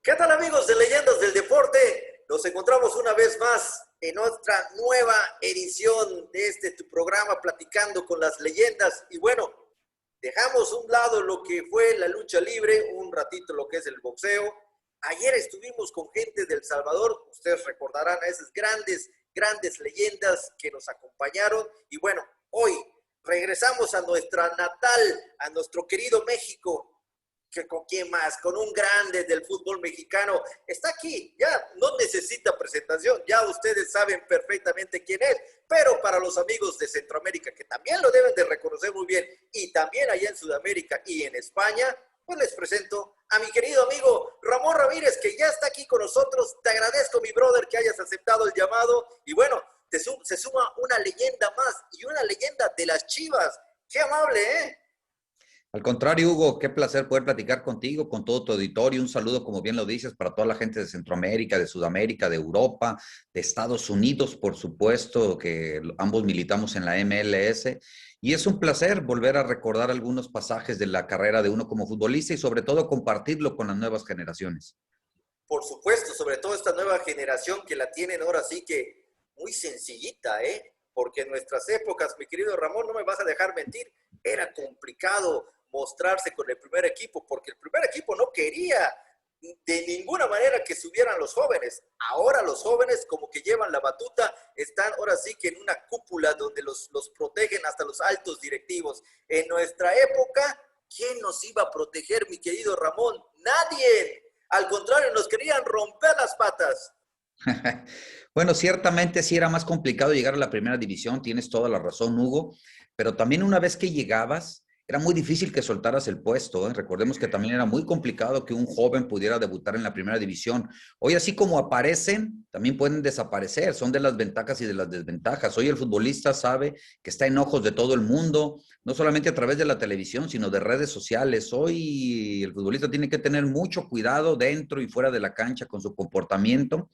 ¿Qué tal amigos de Leyendas del Deporte? Nos encontramos una vez más en otra nueva edición de tu programa platicando con las leyendas y bueno, dejamos a un lado lo que fue la lucha libre, un ratito lo que es el boxeo. Ayer estuvimos con gente del Salvador, ustedes recordarán a esas grandes leyendas que nos acompañaron y bueno, hoy regresamos a nuestra natal, a nuestro querido México, que con quién más, con un grande del fútbol mexicano, está aquí, ya no necesita presentación, ya ustedes saben perfectamente quién es, pero para los amigos de Centroamérica, que también lo deben de reconocer muy bien, y también allá en Sudamérica y en España, pues les presento a mi querido amigo Ramón Ramírez, que ya está aquí con nosotros. Te agradezco, mi brother, que hayas aceptado el llamado, y bueno, se suma una leyenda más, y una leyenda de las Chivas. Qué amable, ¿eh? Al contrario, Hugo, qué placer poder platicar contigo, con todo tu auditorio. Un saludo, como bien lo dices, para toda la gente de Centroamérica, de Sudamérica, de Europa, de Estados Unidos, por supuesto, que ambos militamos en la MLS. Y es un placer volver a recordar algunos pasajes de la carrera de uno como futbolista y sobre todo compartirlo con las nuevas generaciones. Por supuesto, sobre todo esta nueva generación que la tienen ahora sí que muy sencillita, ¿eh? Porque en nuestras épocas, mi querido Ramón, no me vas a dejar mentir, era complicado mostrarse con el primer equipo, porque el primer equipo no quería de ninguna manera que subieran los jóvenes. Ahora los jóvenes como que llevan la batuta, están ahora sí que en una cúpula donde los protegen hasta los altos directivos. En nuestra época, ¿quién nos iba a proteger, mi querido Ramón? Nadie. Al contrario, nos querían romper las patas. Bueno, ciertamente sí era más complicado llegar a la primera división, tienes toda la razón, Hugo, pero también una vez que llegabas, era muy difícil que soltaras el puesto, ¿eh? Recordemos que también era muy complicado que un joven pudiera debutar en la primera división. Hoy, así como aparecen, también pueden desaparecer, son de las ventajas y de las desventajas. Hoy el futbolista sabe que está en ojos de todo el mundo, no solamente a través de la televisión, sino de redes sociales. Hoy el futbolista tiene que tener mucho cuidado dentro y fuera de la cancha con su comportamiento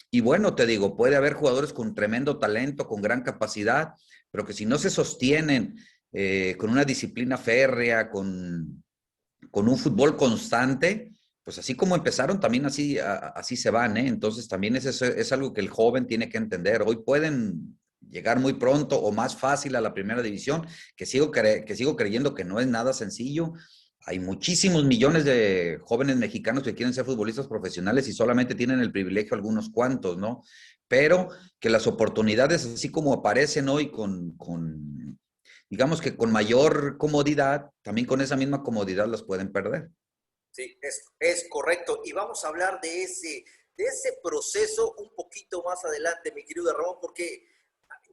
y bueno, te digo, puede haber jugadores con tremendo talento, con gran capacidad, pero que si no se sostienen con una disciplina férrea, con un fútbol constante, pues así como empezaron, también así se van, ¿eh? Entonces también es algo que el joven tiene que entender. Hoy pueden llegar muy pronto o más fácil a la primera división, que sigo creyendo que no es nada sencillo. Hay muchísimos millones de jóvenes mexicanos que quieren ser futbolistas profesionales y solamente tienen el privilegio algunos cuantos, ¿no? Pero que las oportunidades, así como aparecen hoy digamos que con mayor comodidad, también con esa misma comodidad las pueden perder. Sí, es correcto. Y vamos a hablar de ese proceso un poquito más adelante, mi querido Ramón, porque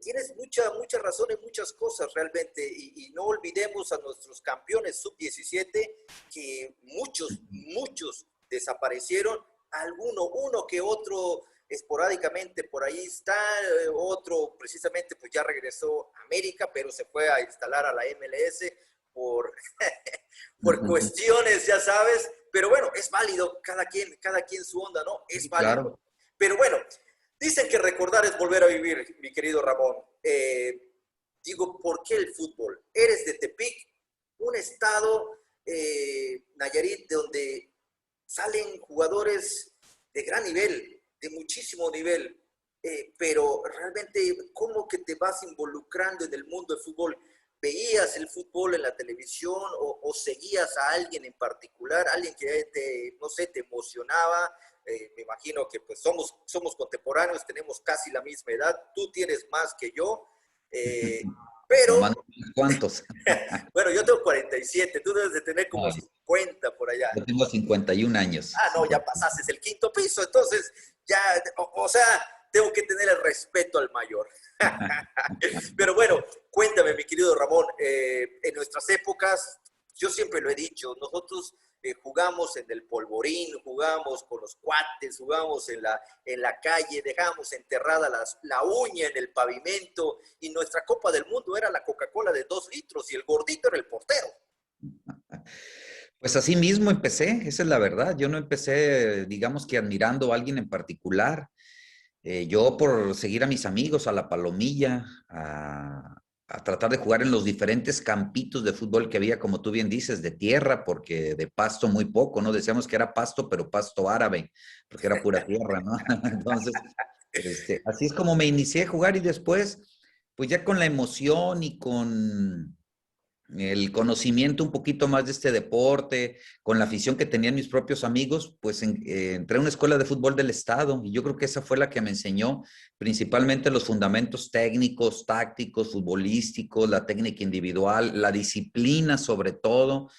tienes mucha razón en muchas cosas realmente. Y no olvidemos a nuestros campeones sub-17, que muchos desaparecieron. Uno que otro esporádicamente por ahí está, otro precisamente pues ya regresó a América, pero se fue a instalar a la MLS por, por cuestiones, ya sabes, pero bueno, es válido, cada quien su onda, ¿no? Es Sí, válido. claro. Pero bueno, dicen que recordar es volver a vivir, mi querido Ramón. Digo, ¿por qué el fútbol? Eres de Tepic, un estado, Nayarit, de donde salen jugadores de gran nivel, de muchísimo nivel, pero realmente, ¿cómo que te vas involucrando en el mundo del fútbol? ¿Veías el fútbol en la televisión o seguías a alguien en particular, alguien que no sé, te emocionaba? Me imagino que pues somos contemporáneos, tenemos casi la misma edad, tú tienes más que yo, Nomás pero unos cuantos. bueno, yo tengo 47, tú debes de tener como No, 50 por allá. yo tengo 51 años. Ah, no, ya 50. pasaste el quinto piso, entonces ya, o sea, tengo que tener el respeto al mayor. Pero bueno, cuéntame, mi querido Ramón, en nuestras épocas, yo siempre lo he dicho, nosotros jugamos en el polvorín, jugamos con los cuates, jugamos en la calle, dejamos enterrada la uña en el pavimento y nuestra Copa del Mundo era la Coca-Cola de 2 litros y el gordito era el portero. Pues así mismo empecé, esa es la verdad. Yo no empecé, digamos que admirando a alguien en particular. Yo por seguir a mis amigos, a la Palomilla, a tratar de jugar en los diferentes campitos de fútbol que había, como tú bien dices, de tierra, porque de pasto muy poco, ¿no? Decíamos que era pasto, pero pasto árabe, porque era pura tierra, ¿no? Entonces, así es como me inicié a jugar y después, pues ya con la emoción y con el conocimiento un poquito más de este deporte, con la afición que tenían mis propios amigos, pues entré a una escuela de fútbol del estado y yo creo que esa fue la que me enseñó principalmente los fundamentos técnicos, tácticos, futbolísticos, la técnica individual, la disciplina sobre todo.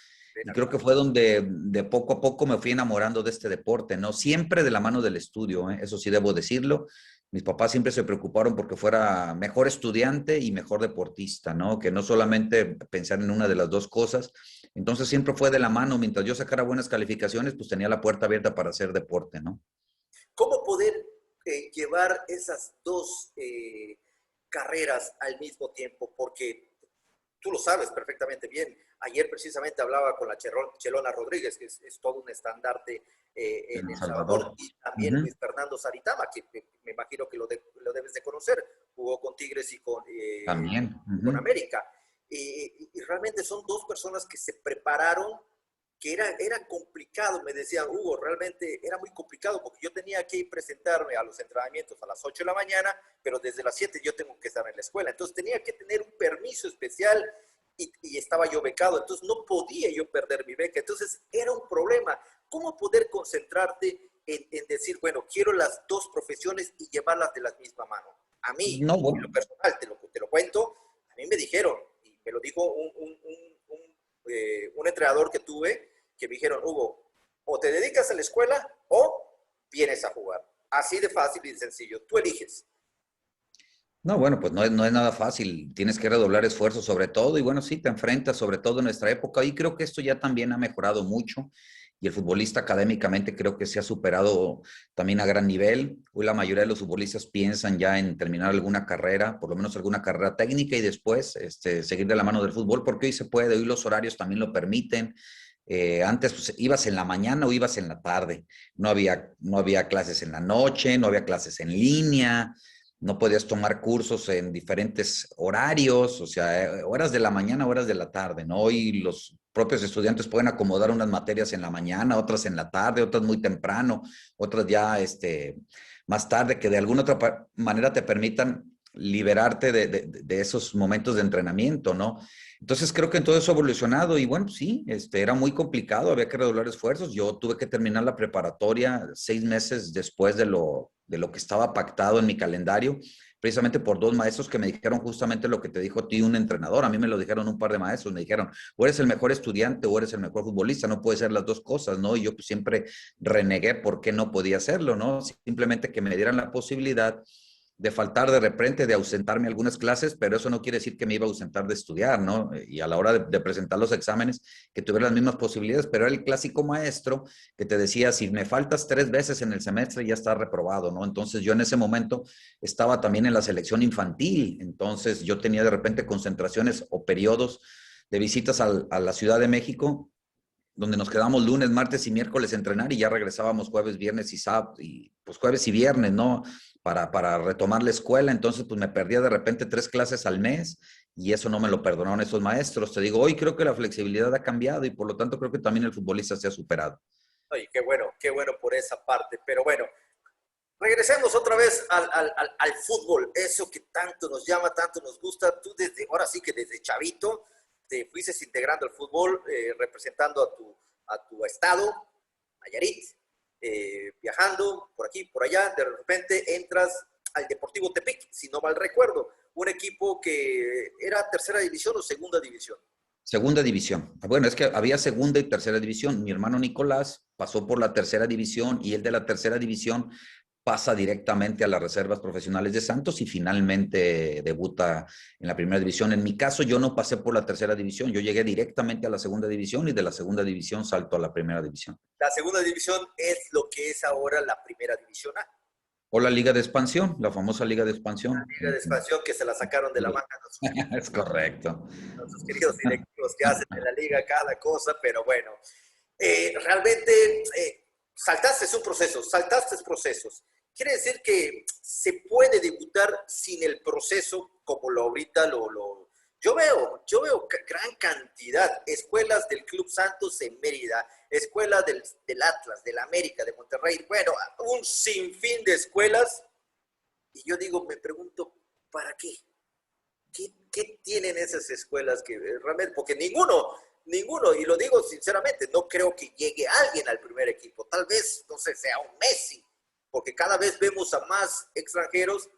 Y creo que fue donde de poco a poco me fui enamorando de este deporte, ¿no? Siempre de la mano del estudio, ¿eh? Eso sí debo decirlo. Mis papás siempre se preocuparon porque fuera mejor estudiante y mejor deportista, ¿no? Que no solamente pensar en una de las dos cosas. Entonces siempre fue de la mano. Mientras yo sacara buenas calificaciones, pues tenía la puerta abierta para hacer deporte, ¿no? ¿Cómo poder llevar esas dos carreras al mismo tiempo? Porque tú lo sabes perfectamente bien. Ayer precisamente hablaba con la Chelona Rodríguez, que es todo un estandarte En en El El Salvador, Salvador. y también Uh Luis Fernando Saritama, que me imagino que lo debes de conocer. Jugó con Tigres También. y con América. Y realmente son dos personas que se prepararon, que era complicado, me decían, Hugo, realmente era muy complicado porque yo tenía que presentarme a los entrenamientos a las 8 de la mañana, pero desde las 7 yo tengo que estar en la escuela. Entonces tenía que tener un permiso especial y estaba yo becado, entonces no podía yo perder mi beca. Entonces era un problema. ¿Cómo poder concentrarte en decir, bueno, quiero las dos profesiones y llevarlas de la misma mano? A mí, No, en lo bueno. personal, te lo cuento, a mí me dijeron, y me lo dijo un entrenador que tuve, que me dijeron, Hugo, o te dedicas a la escuela o vienes a jugar. Así de fácil y de sencillo. Tú eliges. No, bueno, pues no es nada fácil, tienes que redoblar esfuerzos sobre todo y bueno, sí, te enfrentas sobre todo en nuestra época y creo que esto ya también ha mejorado mucho y el futbolista académicamente creo que se ha superado también a gran nivel. Hoy la mayoría de los futbolistas piensan ya en terminar alguna carrera, por lo menos alguna carrera técnica y después seguir de la mano del fútbol porque hoy se puede, hoy los horarios también lo permiten. Antes pues, ibas en la mañana o ibas en la tarde, no había clases en la noche, no había clases en línea, no podías tomar cursos en diferentes horarios, o sea, horas de la mañana, horas de la tarde, ¿no? Hoy los propios estudiantes pueden acomodar unas materias en la mañana, otras en la tarde, otras muy temprano, otras ya más tarde, que de alguna otra manera te permitan liberarte de esos momentos de entrenamiento, ¿no? Entonces creo que en todo eso ha evolucionado y bueno, sí, era muy complicado, había que redoblar esfuerzos. Yo tuve que terminar la preparatoria 6 meses después de lo que estaba pactado en mi calendario, precisamente por dos maestros que me dijeron justamente lo que te dijo a ti un entrenador. A mí me lo dijeron un par de maestros, me dijeron, o eres el mejor estudiante o eres el mejor futbolista, no puede ser las dos cosas, ¿no? Y yo pues siempre renegué por qué no podía hacerlo, ¿no? Simplemente que me dieran la posibilidad de faltar de repente, de ausentarme algunas clases, pero eso no quiere decir que me iba a ausentar de estudiar, ¿no? Y a la hora de presentar los exámenes, que tuviera las mismas posibilidades, pero era el clásico maestro que te decía, si me faltas 3 veces en el semestre, ya estás reprobado, ¿no? Entonces yo en ese momento estaba también en la selección infantil, entonces yo tenía de repente concentraciones o periodos de visitas a la Ciudad de México, donde nos quedamos lunes, martes y miércoles a entrenar y ya regresábamos jueves, viernes y sábado, y pues jueves y viernes, ¿no? Para retomar la escuela, entonces pues me perdía de repente 3 clases al mes y eso no me lo perdonaron esos maestros. Te digo, hoy creo que la flexibilidad ha cambiado y por lo tanto creo que también el futbolista se ha superado. Oye, qué bueno por esa parte. Pero bueno, regresemos otra vez al fútbol, eso que tanto nos llama, tanto nos gusta. Tú ahora sí que desde chavito te fuiste integrando al fútbol, representando a tu estado, Nayarit, viajando por aquí, por allá. De repente entras al Deportivo Tepic, si no mal recuerdo, un equipo que era tercera división o segunda división. Segunda división. Bueno, es que había segunda y tercera división. Mi hermano Nicolás pasó por la tercera división y el de la tercera división pasa directamente a las reservas profesionales de Santos y finalmente debuta en la primera división. En mi caso, yo no pasé por la tercera división, yo llegué directamente a la segunda división y de la segunda división salto a la primera división. La segunda división es lo que es ahora la primera división A. O la Liga de Expansión, la famosa Liga de Expansión. Liga de expansión que se la sacaron de la manga Es correcto. nuestros queridos directivos que hacen en la liga cada cosa, pero bueno, realmente saltaste procesos. Quiere decir que se puede debutar sin el proceso como lo ahorita yo veo gran cantidad, escuelas del Club Santos en Mérida, escuelas del Atlas, del América, de Monterrey, bueno, un sinfín de escuelas, y yo digo, me pregunto, ¿para qué? ¿Qué tienen esas escuelas que realmente, porque ninguno, y lo digo sinceramente, no creo que llegue alguien al primer equipo, tal vez, no sé, sea un Messi, porque cada vez vemos a más extranjeros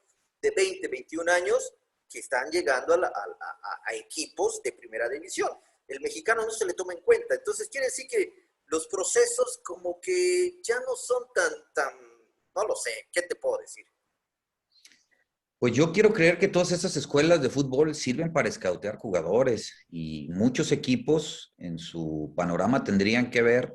de 20, 21 años que están llegando a equipos de primera división. El mexicano no se le toma en cuenta, entonces quiere decir que los procesos como que ya no son no lo sé, ¿qué te puedo decir? Pues yo quiero creer que todas esas escuelas de fútbol sirven para escautear jugadores y muchos equipos en su panorama tendrían que ver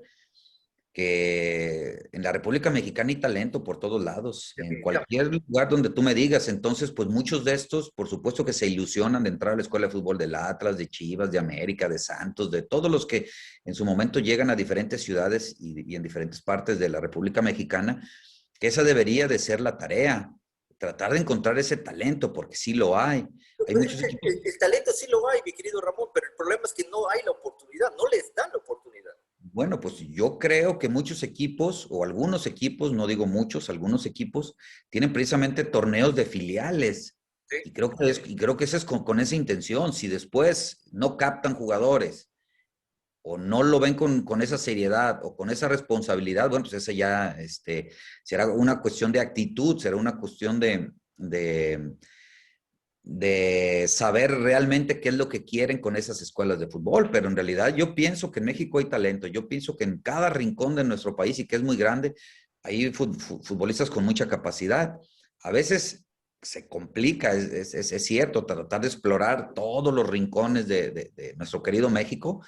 que en la República Mexicana hay talento por todos lados, en Definitivamente. cualquier lugar donde tú me digas. Entonces, pues muchos de estos, por supuesto que se ilusionan de entrar a la escuela de fútbol del Atlas, de Chivas, de América, de Santos, de todos los que en su momento llegan a diferentes ciudades y en diferentes partes de la República Mexicana, que esa debería de ser la tarea, tratar de encontrar ese talento, porque sí lo hay. Hay Pues muchos equipos. el talento sí lo hay, mi querido Ramón, pero el problema es que no hay la oportunidad, no les dan la oportunidad. Bueno, pues yo creo que muchos equipos, o algunos equipos, no digo muchos, algunos equipos, tienen precisamente torneos de filiales. ¿Sí? Y creo que eso es con esa intención. Si después no captan jugadores o no lo ven con esa seriedad o con esa responsabilidad, bueno, pues esa ya será una cuestión de actitud, será una cuestión de saber realmente qué es lo que quieren con esas escuelas de fútbol, pero en realidad yo pienso que en México hay talento, yo pienso que en cada rincón de nuestro país y que es muy grande, hay futbolistas con mucha capacidad. A veces se complica, es cierto, tratar de explorar todos los rincones de nuestro querido México,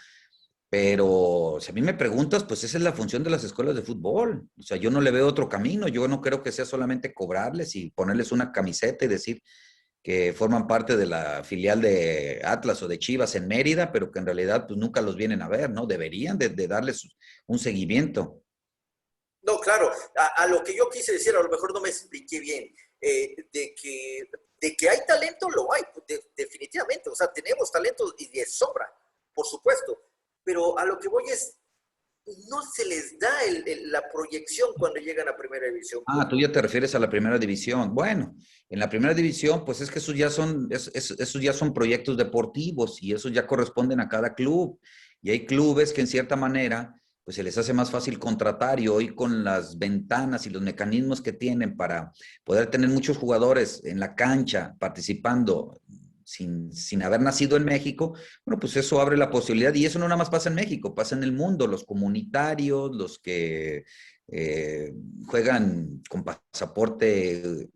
pero si a mí me preguntas, pues esa es la función de las escuelas de fútbol. O sea, yo no le veo otro camino, yo no creo que sea solamente cobrarles y ponerles una camiseta y decir, que forman parte de la filial de Atlas o de Chivas en Mérida, pero que en realidad pues nunca los vienen a ver, ¿no? Deberían de darles un seguimiento. No, claro, a lo que yo quise decir, a lo mejor no me expliqué bien, de que hay talento, lo hay, definitivamente, o sea, tenemos talento y de sobra, por supuesto, pero a lo que voy es, no se les da la proyección cuando llegan a primera división. Ah, tú ya te refieres a la primera división. Bueno, en la primera división, pues es que esos ya son proyectos deportivos y esos ya corresponden a cada club. Y hay clubes que en cierta manera, pues se les hace más fácil contratar y hoy con las ventanas y los mecanismos que tienen para poder tener muchos jugadores en la cancha participando sin haber nacido en México, bueno, pues eso abre la posibilidad y eso no nada más pasa en México, pasa en el mundo, los comunitarios, los que eh, juegan con pasaporte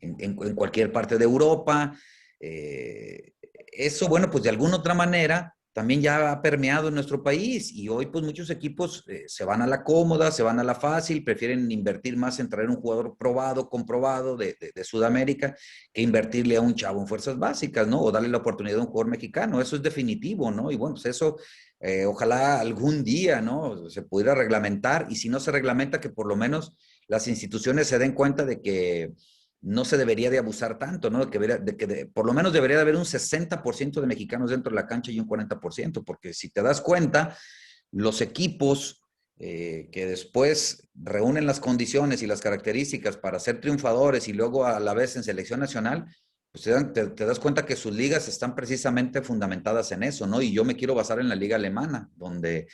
en cualquier parte de Europa. Eh, Eso, bueno, pues de alguna otra manera también ya ha permeado en nuestro país y hoy pues muchos equipos se van a la cómoda, se van a la fácil, prefieren invertir más en traer un jugador probado, comprobado de Sudamérica que invertirle a un chavo en fuerzas básicas, ¿no? O darle la oportunidad a un jugador mexicano, eso es definitivo, ¿no? Y bueno, pues eso ojalá algún día, ¿no? Se pudiera reglamentar y si no se reglamenta, que por lo menos las instituciones se den cuenta de que no se debería de abusar tanto, ¿no? Por lo menos debería de haber un 60% de mexicanos dentro de la cancha y un 40%, porque si te das cuenta, los equipos que después reúnen las condiciones y las características para ser triunfadores y luego a la vez en selección nacional, pues te das cuenta que sus ligas están precisamente fundamentadas en eso, ¿no? Y yo me quiero basar en la liga alemana, donde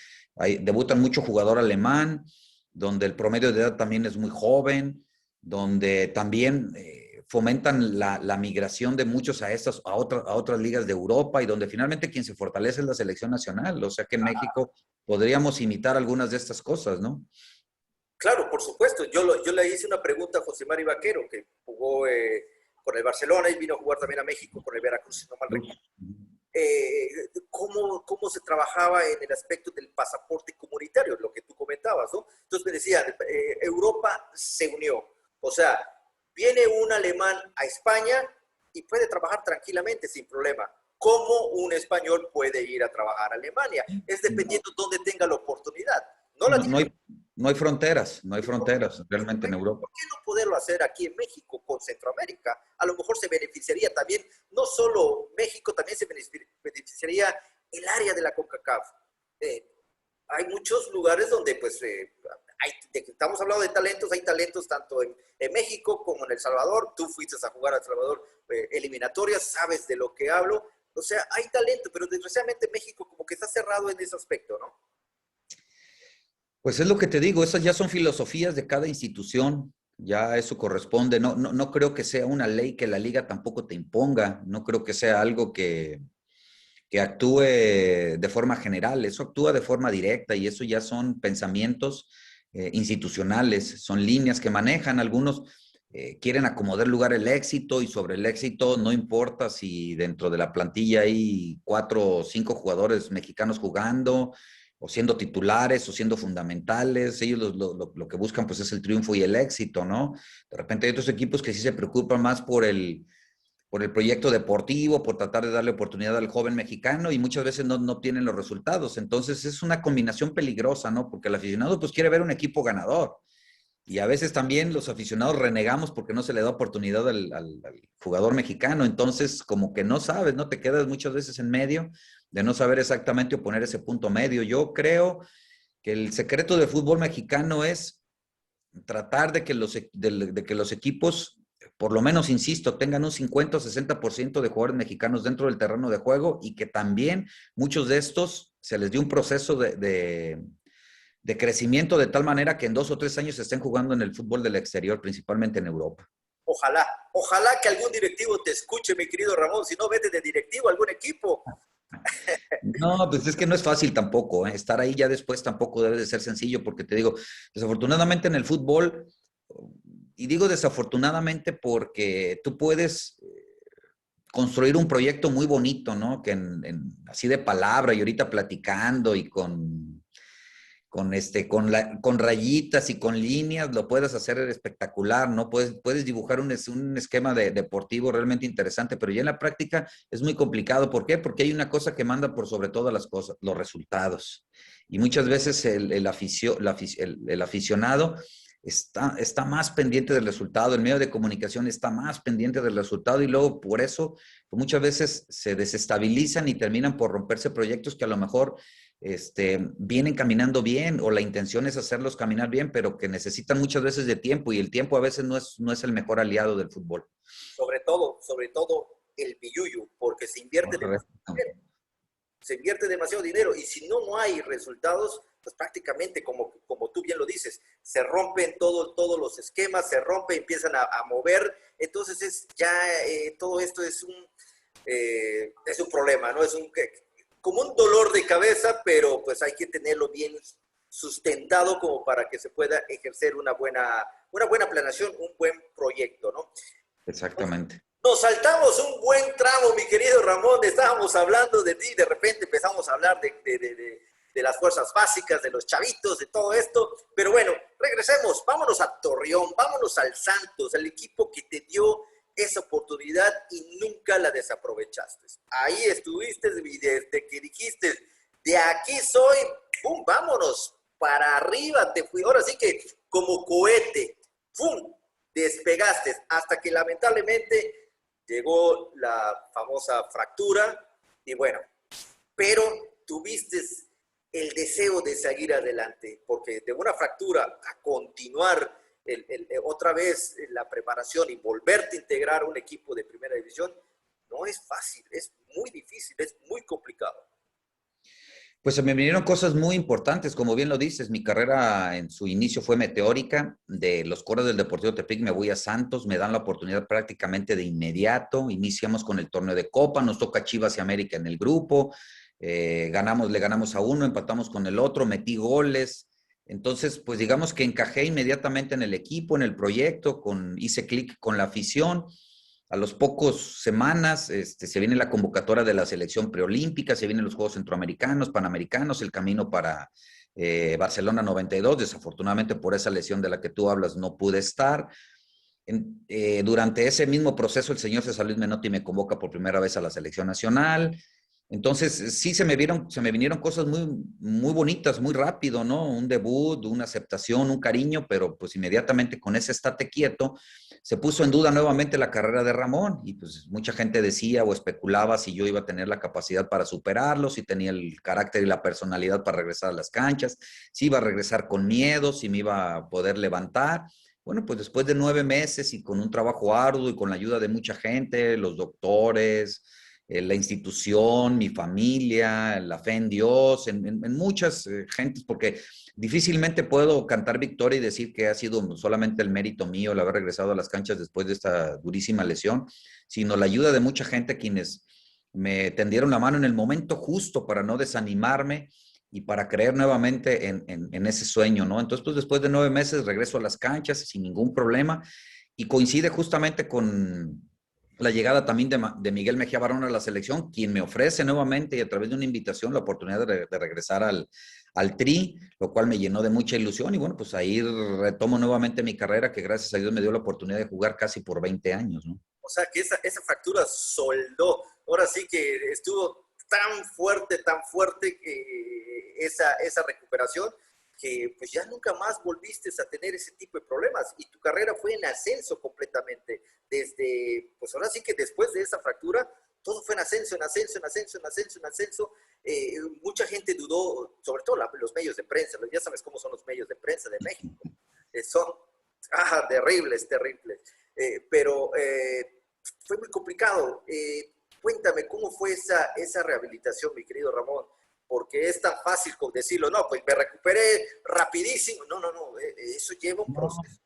debutan mucho jugador alemán, donde el promedio de edad también es muy joven, donde también fomentan la migración de muchos a otras ligas de Europa y donde finalmente quien se fortalece es la selección nacional. O sea que en México podríamos imitar algunas de estas cosas, ¿no? Claro, por supuesto, yo le hice una pregunta a José Mari Vaquero, que jugó con el Barcelona y vino a jugar también a México con el Veracruz, si no mal recuerdo. Cómo se trabajaba en el aspecto del pasaporte comunitario, lo que tú comentabas, ¿no? Entonces me decían, Europa se unió, o sea, viene un alemán a España y puede trabajar tranquilamente, sin problema. ¿Cómo un español puede ir a trabajar a Alemania? Es dependiendo de dónde tenga la oportunidad. No la No, no tiene. hay, No hay fronteras, no hay fronteras realmente en Europa. ¿Por qué no poderlo hacer aquí en México con Centroamérica? A lo mejor se beneficiaría también, no solo México, también se beneficiaría el área de la CONCACAF. Eh, Hay muchos lugares donde pues estamos hablando de talentos, hay talentos tanto en México como en El Salvador. Tú fuiste a jugar a El Salvador eliminatorias, sabes de lo que hablo. O sea, hay talento, pero desgraciadamente México como que está cerrado en ese aspecto, ¿no? Pues es lo que te digo, esas ya son filosofías de cada institución, ya eso corresponde. No creo que sea una ley que la liga tampoco te imponga, no creo que sea algo que actúe de forma general, eso actúa de forma directa y eso ya son pensamientos institucionales, son líneas que manejan. Algunos quieren acomodar lugar el éxito y sobre el éxito no importa si dentro de la plantilla hay 4 o 5 jugadores mexicanos jugando o siendo titulares o siendo fundamentales. Ellos lo que buscan pues es el triunfo y el éxito, ¿no? De repente hay otros equipos que sí se preocupan más por el proyecto deportivo, por tratar de darle oportunidad al joven mexicano y muchas veces no obtienen los resultados. Entonces es una combinación peligrosa, ¿no? Porque el aficionado pues quiere ver un equipo ganador y a veces también los aficionados renegamos porque no se le da oportunidad al jugador mexicano. Entonces como que no sabes, ¿no? Te quedas muchas veces en medio de no saber exactamente o poner ese punto medio. Yo creo que el secreto del fútbol mexicano es tratar de que los equipos, por lo menos, insisto, tengan un 50 o 60% de jugadores mexicanos dentro del terreno de juego y que también muchos de estos se les dio un proceso de crecimiento de tal manera que en 2 o 3 años estén jugando en el fútbol del exterior, principalmente en Europa. Ojalá, ojalá que algún directivo te escuche, mi querido Ramón. Si no, vete de directivo a algún equipo. No, pues es que no es fácil tampoco, ¿eh? Estar ahí ya después tampoco debe de ser sencillo, porque te digo, desafortunadamente en el fútbol, y digo desafortunadamente porque tú puedes construir un proyecto muy bonito, ¿no? Que así de palabra y ahorita platicando y con rayitas y con líneas lo puedes hacer espectacular, ¿no? Puedes dibujar un esquema deportivo realmente interesante, pero ya en la práctica es muy complicado. ¿Por qué? Porque hay una cosa que manda por sobre todas las cosas, los resultados. Y muchas veces el aficionado está más pendiente del resultado, el medio de comunicación está más pendiente del resultado y luego por eso pues muchas veces se desestabilizan y terminan por romperse proyectos que a lo mejor vienen caminando bien o la intención es hacerlos caminar bien, pero que necesitan muchas veces de tiempo y el tiempo a veces no es el mejor aliado del fútbol. Sobre todo el billuyo, porque Correcto. se invierte demasiado dinero y si no, no hay resultados, pues prácticamente, como tú bien lo dices, se rompen todos los esquemas, se rompe, empiezan a mover, entonces todo esto es un problema, ¿no? Como un dolor de cabeza, pero pues hay que tenerlo bien sustentado como para que se pueda ejercer una buena planeación, un buen proyecto, ¿no? Exactamente. Nos saltamos un buen tramo, mi querido Ramón. Estábamos hablando de ti, de repente empezamos a hablar de las fuerzas básicas, de los chavitos, de todo esto. Pero bueno, regresemos, vámonos a Torreón, vámonos al Santos, el equipo que te dio esa oportunidad y nunca la desaprovechaste. Ahí estuviste desde que dijiste, de aquí soy, ¡pum! Vámonos, para arriba te fui. Ahora sí que como cohete, ¡pum! Despegaste hasta que lamentablemente llegó la famosa fractura y bueno, pero tuviste el deseo de seguir adelante, porque de una fractura a continuar otra vez la preparación y volverte a integrar a un equipo de primera división, no es fácil, es muy difícil, es muy complicado. Pues se me vinieron cosas muy importantes, como bien lo dices, mi carrera en su inicio fue meteórica, de los Coras del Deportivo Tepic me voy a Santos, me dan la oportunidad prácticamente de inmediato, iniciamos con el torneo de Copa, nos toca Chivas y América en el grupo, le ganamos a uno, empatamos con el otro, metí goles, entonces pues digamos que encajé inmediatamente en el equipo, en el proyecto, hice clic con la afición. A los pocos semanas se viene la convocatoria de la selección preolímpica, se vienen los Juegos Centroamericanos, Panamericanos, el camino para Barcelona 92. Desafortunadamente por esa lesión de la que tú hablas no pude estar. Durante ese mismo proceso el señor César Luis Menotti me convoca por primera vez a la selección nacional. Entonces, sí se me vinieron cosas muy, muy bonitas, muy rápido, ¿no? Un debut, una aceptación, un cariño, pero pues inmediatamente con ese estate quieto, se puso en duda nuevamente la carrera de Ramón y pues mucha gente decía o especulaba si yo iba a tener la capacidad para superarlo, si tenía el carácter y la personalidad para regresar a las canchas, si iba a regresar con miedo, si me iba a poder levantar. Bueno, pues después de 9 meses y con un trabajo arduo y con la ayuda de mucha gente, los doctores, la institución, mi familia, la fe en Dios, en muchas gentes, porque difícilmente puedo cantar victoria y decir que ha sido solamente el mérito mío el haber regresado a las canchas después de esta durísima lesión, sino la ayuda de mucha gente quienes me tendieron la mano en el momento justo para no desanimarme y para creer nuevamente en ese sueño, ¿no? Entonces, pues después de 9 meses regreso a las canchas sin ningún problema y coincide justamente con la llegada también de Miguel Mejía Barón a la selección, quien me ofrece nuevamente y a través de una invitación la oportunidad de regresar al Tri, lo cual me llenó de mucha ilusión y bueno, pues ahí retomo nuevamente mi carrera que gracias a Dios me dio la oportunidad de jugar casi por 20 años, ¿no? O sea, que esa fractura soldó. Ahora sí que estuvo tan fuerte que esa recuperación, que pues ya nunca más volviste a tener ese tipo de problemas y tu carrera fue en ascenso completamente. Desde, pues ahora sí que después de esa fractura, todo fue en ascenso, en ascenso, en ascenso, en ascenso, en ascenso. Mucha gente dudó, sobre todo los medios de prensa, ya sabes cómo son los medios de prensa de México. Son terribles, terribles. Pero fue muy complicado. Cuéntame, ¿cómo fue esa rehabilitación, mi querido Ramón? Porque es tan fácil como decirlo, no, pues me recuperé rapidísimo. No, no, no, eso lleva un No, proceso.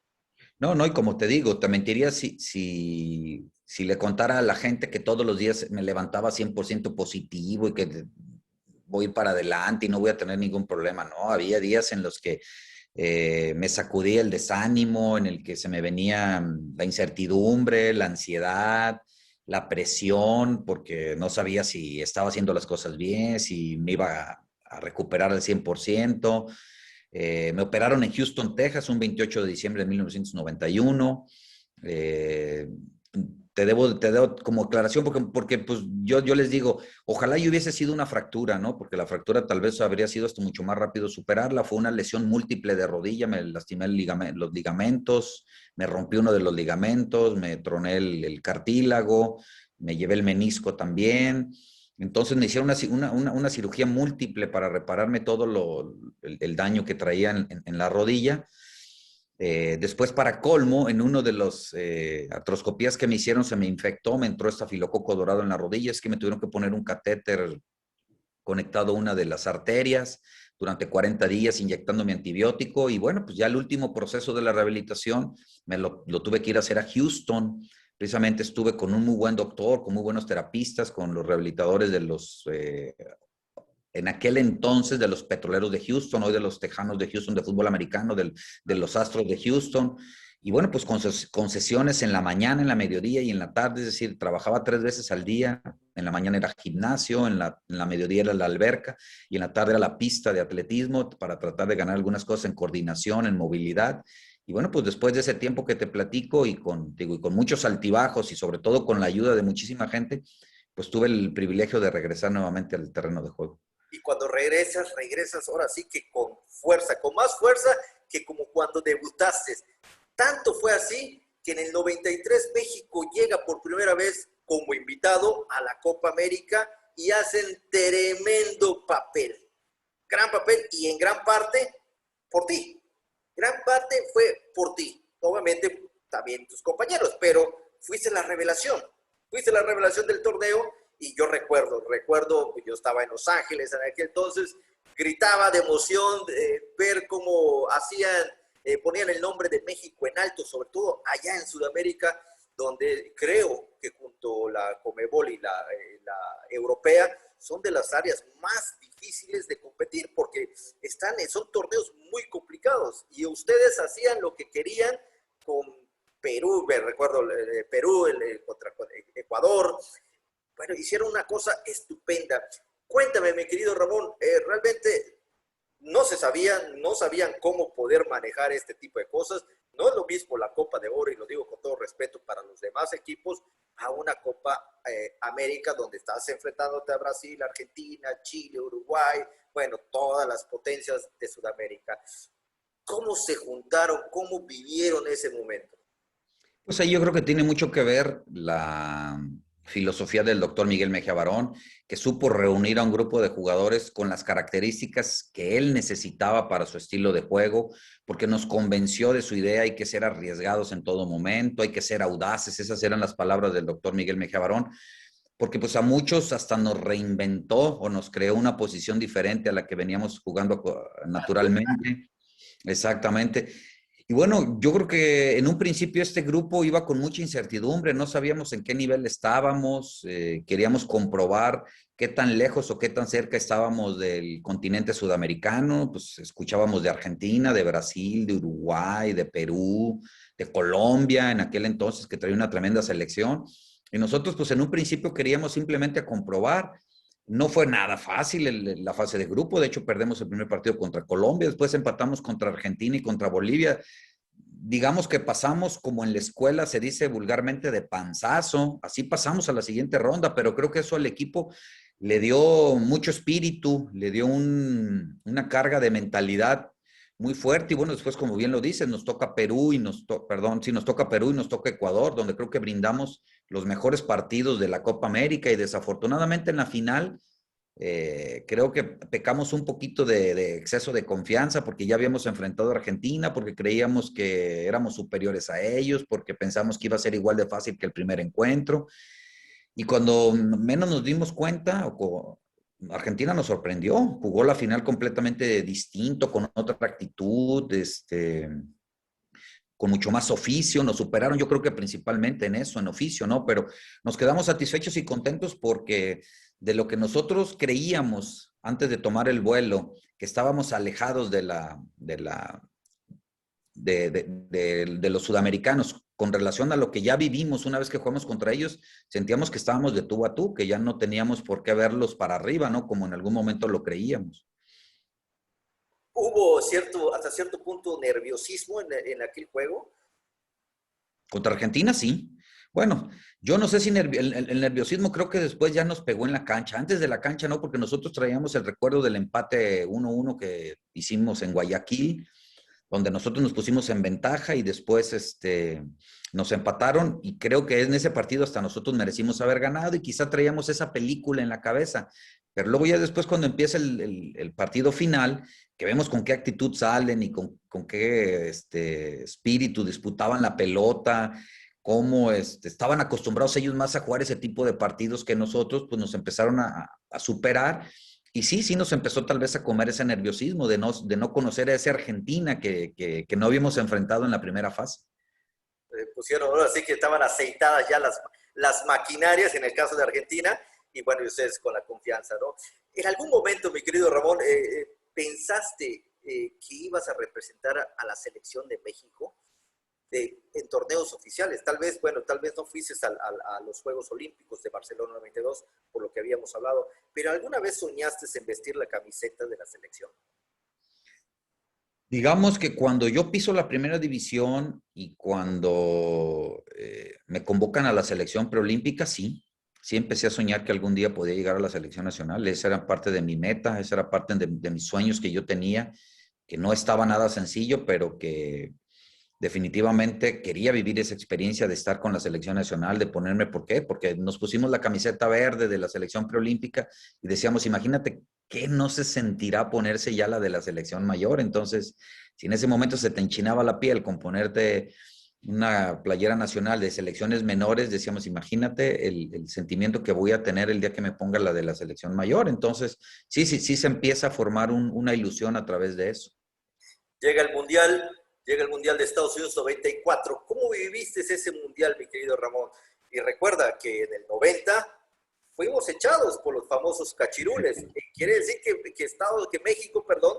no, no, y como te digo, te mentiría si le contara a la gente que todos los días me levantaba 100% positivo y que voy a ir para adelante y no voy a tener ningún problema, ¿no? Había días en los que me sacudía el desánimo, en el que se me venía la incertidumbre, la ansiedad, la presión, porque no sabía si estaba haciendo las cosas bien, si me iba a recuperar al 100%. Me operaron en Houston, Texas, un 28 de diciembre de 1991. Eh, te debo como aclaración porque pues yo les digo, ojalá yo hubiese sido una fractura, ¿no? Porque la fractura tal vez habría sido hasta mucho más rápido superarla. Fue una lesión múltiple de rodilla, me lastimé los ligamentos, me rompí uno de los ligamentos, me troné el cartílago, me llevé el menisco también. Entonces me hicieron una cirugía múltiple para repararme todo el daño que traía en la rodilla. Después, para colmo, en uno de los artroscopías que me hicieron, se me infectó, me entró estafilococo dorado en la rodilla, es que me tuvieron que poner un catéter conectado a una de las arterias durante 40 días inyectándome antibiótico y bueno, pues ya el último proceso de la rehabilitación me lo tuve que ir a hacer a Houston. Precisamente estuve con un muy buen doctor, con muy buenos terapistas, con los rehabilitadores de los en aquel entonces de los Petroleros de Houston, hoy de los Tejanos de Houston de fútbol americano, de los Astros de Houston. Y bueno, pues con sesiones en la mañana, en la mediodía y en la tarde, es decir, trabajaba 3 veces al día. En la mañana era gimnasio, en la mediodía era la alberca y en la tarde era la pista de atletismo para tratar de ganar algunas cosas en coordinación, en movilidad. Y bueno, pues después de ese tiempo que te platico y con muchos altibajos y sobre todo con la ayuda de muchísima gente, pues tuve el privilegio de regresar nuevamente al terreno de juego. Y cuando regresas ahora sí que con fuerza, con más fuerza que como cuando debutaste. Tanto fue así que en el 93 México llega por primera vez como invitado a la Copa América y hacen tremendo papel. Gran papel y en gran parte por ti. Gran parte fue por ti. Obviamente también tus compañeros, pero fuiste la revelación. Fuiste la revelación del torneo y yo recuerdo, yo estaba en Los Ángeles en aquel entonces, gritaba de emoción ver cómo ponían el nombre de México en alto, sobre todo allá en Sudamérica, donde creo que junto a la Conmebol y la europea son de las áreas más difíciles de competir porque son torneos muy complicados y ustedes hacían lo que querían con Perú, me recuerdo Perú contra Ecuador. Bueno, hicieron una cosa estupenda. Cuéntame, mi querido Ramón, realmente no sabían cómo poder manejar este tipo de cosas, no es lo mismo la Copa de Oro, y lo digo con todo respeto para los demás equipos, a una Copa América donde estás enfrentándote a Brasil, Argentina, Chile, Uruguay, bueno, todas las potencias de Sudamérica. ¿Cómo se juntaron? ¿Cómo vivieron ese momento? Pues ahí yo creo que tiene mucho que ver la filosofía del doctor Miguel Mejía Barón, que supo reunir a un grupo de jugadores con las características que él necesitaba para su estilo de juego, porque nos convenció de su idea: hay que ser arriesgados en todo momento, hay que ser audaces. Esas eran las palabras del doctor Miguel Mejía Barón, porque pues a muchos hasta nos reinventó o nos creó una posición diferente a la que veníamos jugando naturalmente. Exactamente. Y bueno, yo creo que en un principio este grupo iba con mucha incertidumbre, no sabíamos en qué nivel estábamos, queríamos comprobar qué tan lejos o qué tan cerca estábamos del continente sudamericano. Pues escuchábamos de Argentina, de Brasil, de Uruguay, de Perú, de Colombia, en aquel entonces, que traía una tremenda selección. Y nosotros pues en un principio queríamos simplemente comprobar. No fue nada fácil la fase de grupo. De hecho, perdemos el primer partido contra Colombia, después empatamos contra Argentina y contra Bolivia. Digamos que pasamos, como en la escuela se dice vulgarmente, de panzazo. Así pasamos a la siguiente ronda, pero creo que eso al equipo le dio mucho espíritu, le dio una carga de mentalidad muy fuerte. Y bueno, después, como bien lo dices, nos toca Perú y perdón, sí, nos toca Perú y nos toca Ecuador, donde creo que brindamos los mejores partidos de la Copa América. Y desafortunadamente en la final creo que pecamos un poquito de exceso de confianza, porque ya habíamos enfrentado a Argentina, porque creíamos que éramos superiores a ellos, porque pensamos que iba a ser igual de fácil que el primer encuentro. Y cuando menos nos dimos cuenta, Argentina nos sorprendió, jugó la final completamente distinto, con otra actitud, con mucho más oficio. Nos superaron, yo creo que principalmente en eso, en oficio, ¿no? Pero nos quedamos satisfechos y contentos, porque de lo que nosotros creíamos antes de tomar el vuelo, que estábamos alejados de los sudamericanos con relación a lo que ya vivimos una vez que jugamos contra ellos, sentíamos que estábamos de tú a tú, que ya no teníamos por qué verlos para arriba, ¿no? Como en algún momento lo creíamos. ¿Hubo hasta cierto punto nerviosismo en aquel juego? Contra Argentina, sí. Bueno, yo no sé si el nerviosismo creo que después ya nos pegó en la cancha. Antes de la cancha no, porque nosotros traíamos el recuerdo del empate 1-1 que hicimos en Guayaquil, donde nosotros nos pusimos en ventaja y después nos empataron, y creo que en ese partido hasta nosotros merecimos haber ganado y quizá traíamos esa película en la cabeza. Pero luego ya después, cuando empieza el partido final, que vemos con qué actitud salen y con qué espíritu disputaban la pelota, cómo estaban acostumbrados ellos más a jugar ese tipo de partidos que nosotros, pues nos empezaron a superar. Y sí, sí nos empezó tal vez a comer ese nerviosismo de no conocer a esa Argentina que no habíamos enfrentado en la primera fase. Pusieron, ahora sí que estaban aceitadas ya las maquinarias en el caso de Argentina, y bueno, y ustedes con la confianza, ¿no? En algún momento, mi querido Ramón, ¿pensaste que ibas a representar a la selección de México en torneos oficiales? Tal vez, bueno, tal vez no fuiste a los Juegos Olímpicos de Barcelona 92, por lo que habíamos hablado, pero ¿alguna vez soñaste en vestir la camiseta de la selección? Digamos que cuando yo piso la primera división y cuando me convocan a la selección preolímpica, sí, sí empecé a soñar que algún día podía llegar a la selección nacional. Esa era parte de mi meta, esa era parte de mis sueños que yo tenía, que no estaba nada sencillo, pero que definitivamente quería vivir esa experiencia de estar con la selección nacional, de ponerme. ¿Por qué? Porque nos pusimos la camiseta verde de la selección preolímpica y decíamos: imagínate qué no se sentirá ponerse ya la de la selección mayor. Entonces, si en ese momento se te enchinaba la piel con ponerte una playera nacional de selecciones menores, decíamos: imagínate el sentimiento que voy a tener el día que me ponga la de la selección mayor. Entonces, sí, sí, sí se empieza a formar una ilusión a través de eso. Llega el Mundial, llega el Mundial de Estados Unidos 94. ¿Cómo viviste ese Mundial, mi querido Ramón? Y recuerda que en el 90 fuimos echados por los famosos cachirules. Quiere decir que México, perdón,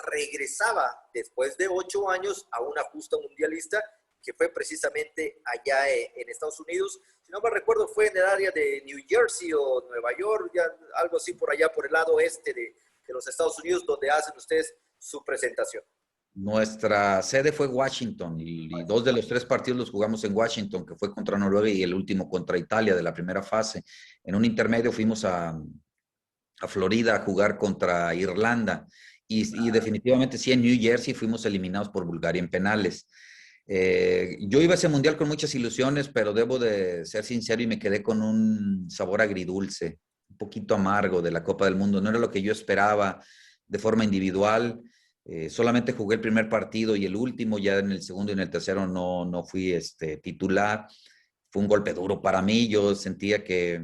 regresaba después de 8 años a una justa mundialista, que fue precisamente allá en Estados Unidos. Si no me recuerdo, fue en el área de New Jersey o Nueva York, ya, algo así por allá, por el lado este de los Estados Unidos, donde hacen ustedes su presentación. Nuestra sede fue Washington y dos de los tres partidos los jugamos en Washington, que fue contra Noruega y el último contra Italia de la primera fase. En un intermedio fuimos a Florida a jugar contra Irlanda y definitivamente sí, en New Jersey fuimos eliminados por Bulgaria en penales. Yo iba a ese mundial con muchas ilusiones, pero debo de ser sincero y me quedé con un sabor agridulce, un poquito amargo de la Copa del Mundo. No era lo que yo esperaba de forma individual. Solamente jugué el primer partido y el último, ya en el segundo y en el tercero no fui titular. Fue un golpe duro para mí. Yo sentía que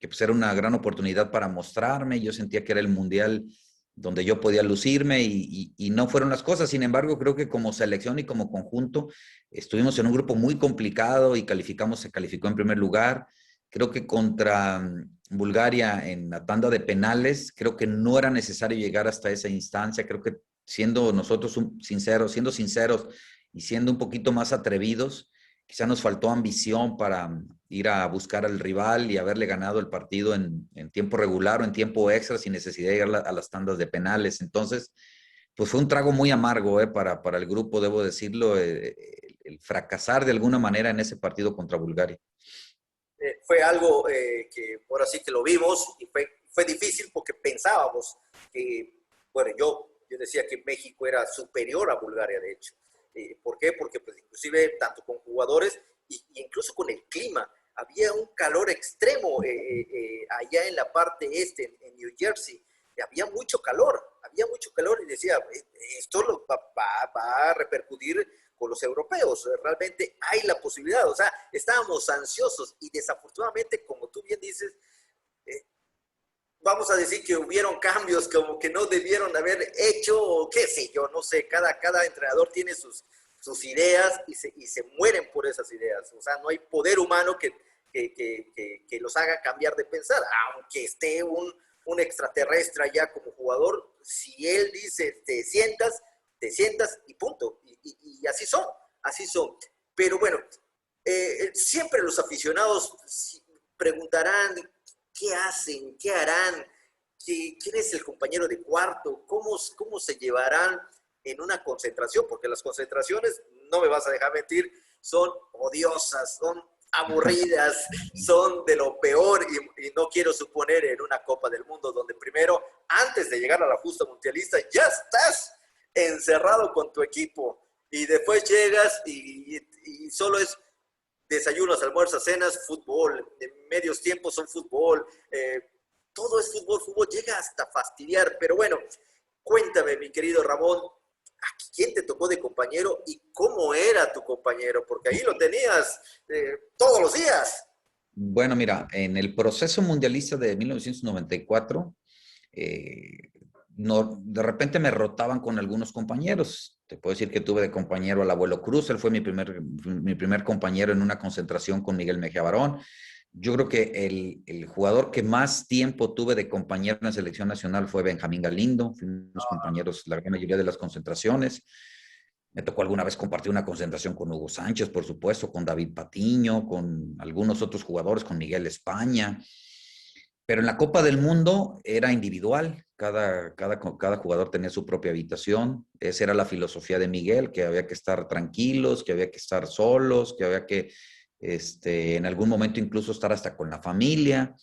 pues era una gran oportunidad para mostrarme. Yo sentía que era el mundial donde yo podía lucirme y no fueron las cosas. Sin embargo, creo que como selección y como conjunto estuvimos en un grupo muy complicado y se calificó en primer lugar. Creo que contra Bulgaria en la tanda de penales, creo que no era necesario llegar hasta esa instancia. Creo que siendo nosotros siendo sinceros y siendo un poquito más atrevidos, quizá nos faltó ambición para ir a buscar al rival y haberle ganado el partido en tiempo regular o en tiempo extra sin necesidad de llegar a las tandas de penales. Entonces, pues fue un trago muy amargo para el grupo, debo decirlo, el fracasar de alguna manera en ese partido contra Bulgaria. Fue algo que ahora sí que lo vimos y fue difícil porque pensábamos que, bueno, yo decía que México era superior a Bulgaria, de hecho. ¿Por qué? Porque pues, inclusive tanto con jugadores y incluso con el clima, había un calor extremo allá en la parte este, en New Jersey, había mucho calor y decía, esto va a repercutir con los europeos, realmente hay la posibilidad, o sea, estábamos ansiosos y desafortunadamente, como tú bien dices, vamos a decir que hubieron cambios como que no debieron haber hecho, o qué sé yo, no sé, cada entrenador tiene sus ideas y se mueren por esas ideas, o sea, no hay poder humano que los haga cambiar de pensar, aunque esté un extraterrestre allá como jugador, si él dice te sientas y punto, y así son, así son. Pero bueno, siempre los aficionados preguntarán qué hacen, qué harán, quién es el compañero de cuarto, cómo se llevarán en una concentración, porque las concentraciones, no me vas a dejar mentir, son odiosas, son aburridas, son de lo peor y no quiero suponer en una Copa del Mundo donde primero, antes de llegar a la justa mundialista, ya estás encerrado con tu equipo y después llegas y solo es desayunos, almuerzos, cenas, fútbol, medios tiempos son fútbol, todo es fútbol, llega hasta fastidiar, pero bueno, cuéntame mi querido Ramón, ¿a quién te tocó de compañero y cómo era tu compañero? Porque ahí lo tenías todos los días. Bueno, mira, en el proceso mundialista de 1994, de repente me rotaban con algunos compañeros. Te puedo decir que tuve de compañero al Abuelo Cruz, él fue mi primer compañero en una concentración con Miguel Mejía Barón. Yo creo que el jugador que más tiempo tuve de compañero en la selección nacional fue Benjamín Galindo. Fuimos compañeros la gran mayoría de las concentraciones. Me tocó alguna vez compartir una concentración con Hugo Sánchez, por supuesto, con David Patiño, con algunos otros jugadores, con Miguel España. Pero en la Copa del Mundo era individual. Cada jugador tenía su propia habitación. Esa era la filosofía de Miguel, que había que estar tranquilos, que había que estar solos, que había que en algún momento incluso estar hasta con la familia.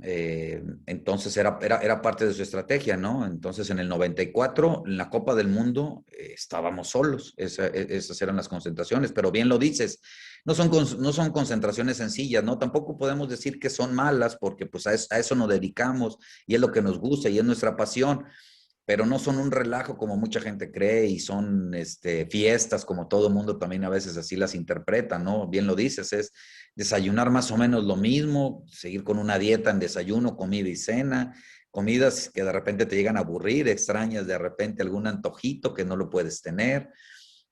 Entonces era parte de su estrategia, ¿no? Entonces en el 94, en la Copa del Mundo, estábamos solos. Esas eran las concentraciones, pero bien lo dices, no son concentraciones sencillas, ¿no? Tampoco podemos decir que son malas porque pues a eso nos dedicamos y es lo que nos gusta y es nuestra pasión, pero no son un relajo como mucha gente cree y son fiestas como todo mundo también a veces así las interpreta, ¿no? Bien lo dices, es desayunar más o menos lo mismo, seguir con una dieta en desayuno, comida y cena, comidas que de repente te llegan a aburrir, extrañas de repente algún antojito que no lo puedes tener.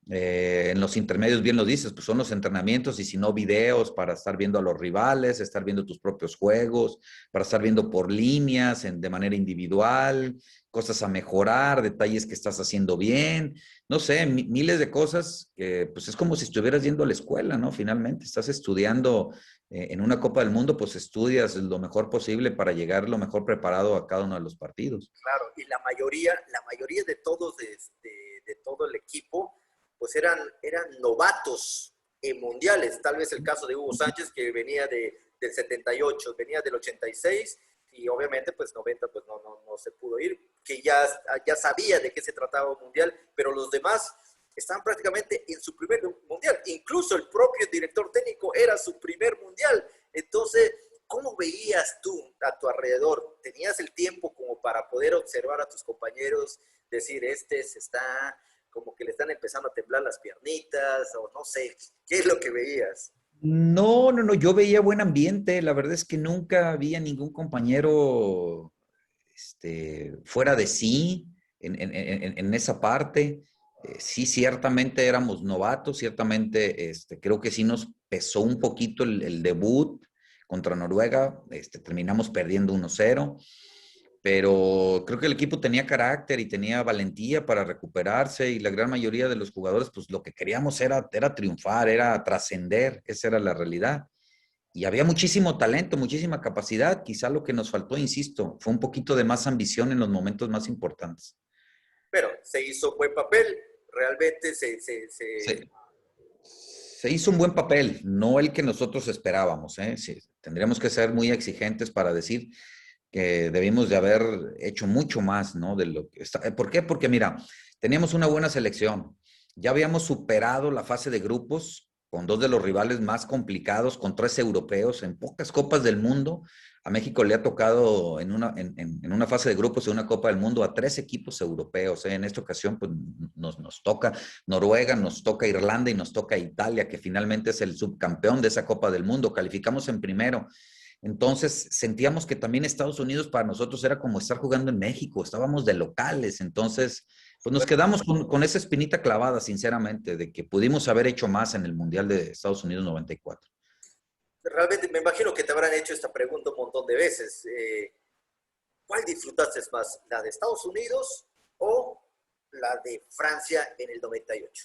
En los intermedios, bien lo dices, pues son los entrenamientos y si no videos para estar viendo a los rivales, estar viendo tus propios juegos, para estar viendo por líneas, de manera individual, cosas a mejorar, detalles que estás haciendo bien, no sé, miles de cosas que pues es como si estuvieras yendo a la escuela, ¿no? Finalmente, estás estudiando en una Copa del Mundo, pues estudias lo mejor posible para llegar lo mejor preparado a cada uno de los partidos. Claro, y la mayoría de todos, de todo el equipo, pues eran novatos en mundiales. Tal vez el caso de Hugo Sánchez, que venía del 78, venía del 86, y obviamente pues 90 pues no se pudo ir, que ya sabía de qué se trataba un mundial, pero los demás están prácticamente en su primer mundial. Incluso el propio director técnico era su primer mundial. Entonces, ¿cómo veías tú a tu alrededor? ¿Tenías el tiempo como para poder observar a tus compañeros, decir, se está como que le están empezando a temblar las piernitas, o no sé, qué es lo que veías? No, no, no, yo veía buen ambiente, la verdad es que nunca había ningún compañero fuera de sí en esa parte. Sí, ciertamente éramos novatos, ciertamente creo que sí nos pesó un poquito el debut contra Noruega, terminamos perdiendo 1-0, pero creo que el equipo tenía carácter y tenía valentía para recuperarse y la gran mayoría de los jugadores, pues lo que queríamos era triunfar, era trascender, esa era la realidad. Y había muchísimo talento, muchísima capacidad. Quizá lo que nos faltó, insisto, fue un poquito de más ambición en los momentos más importantes. Pero se hizo buen papel, realmente Se, se hizo un buen papel, no el que nosotros esperábamos, ¿eh? Sí, tendríamos que ser muy exigentes para decir que debimos de haber hecho mucho más, ¿no? De lo que está. ¿Por qué? Porque mira, teníamos una buena selección. Ya habíamos superado la fase de grupos con dos de los rivales más complicados, con tres europeos en pocas copas del mundo. A México le ha tocado en una fase de grupos de una Copa del Mundo a tres equipos europeos. ¿Eh? En esta ocasión pues, nos toca Noruega, nos toca Irlanda y nos toca Italia, que finalmente es el subcampeón de esa Copa del Mundo. Calificamos en primero. Entonces sentíamos que también Estados Unidos para nosotros era como estar jugando en México, estábamos de locales, entonces pues nos quedamos con esa espinita clavada, sinceramente, de que pudimos haber hecho más en el Mundial de Estados Unidos 94. realmente me imagino que te habrán hecho esta pregunta un montón de veces. ¿Cuál disfrutaste más? ¿La de Estados Unidos o la de Francia en el 98?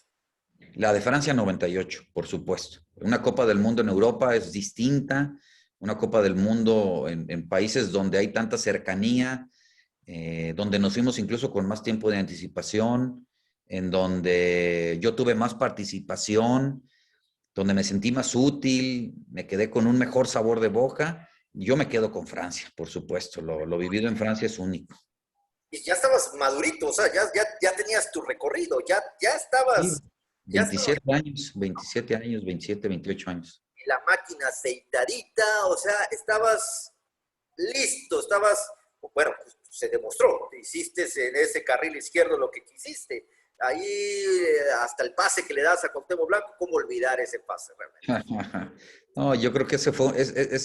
La de Francia 98, por supuesto. Una Copa del Mundo en Europa es distinta, una Copa del Mundo en países donde hay tanta cercanía, donde nos fuimos incluso con más tiempo de anticipación, en donde yo tuve más participación, donde me sentí más útil, me quedé con un mejor sabor de boca. Yo me quedo con Francia, por supuesto. Lo vivido en Francia es único. Y ya estabas madurito, o sea, ya tenías tu recorrido, Sí, ya estabas 27 años, 27 años, 27, 28 años. en la máquina aceitadita, o sea, estabas listo, bueno, pues, se demostró, hiciste en ese carril izquierdo lo que quisiste. Ahí hasta el pase que le das a Cuauhtémoc Blanco, ¿cómo olvidar ese pase realmente? No, yo creo que ese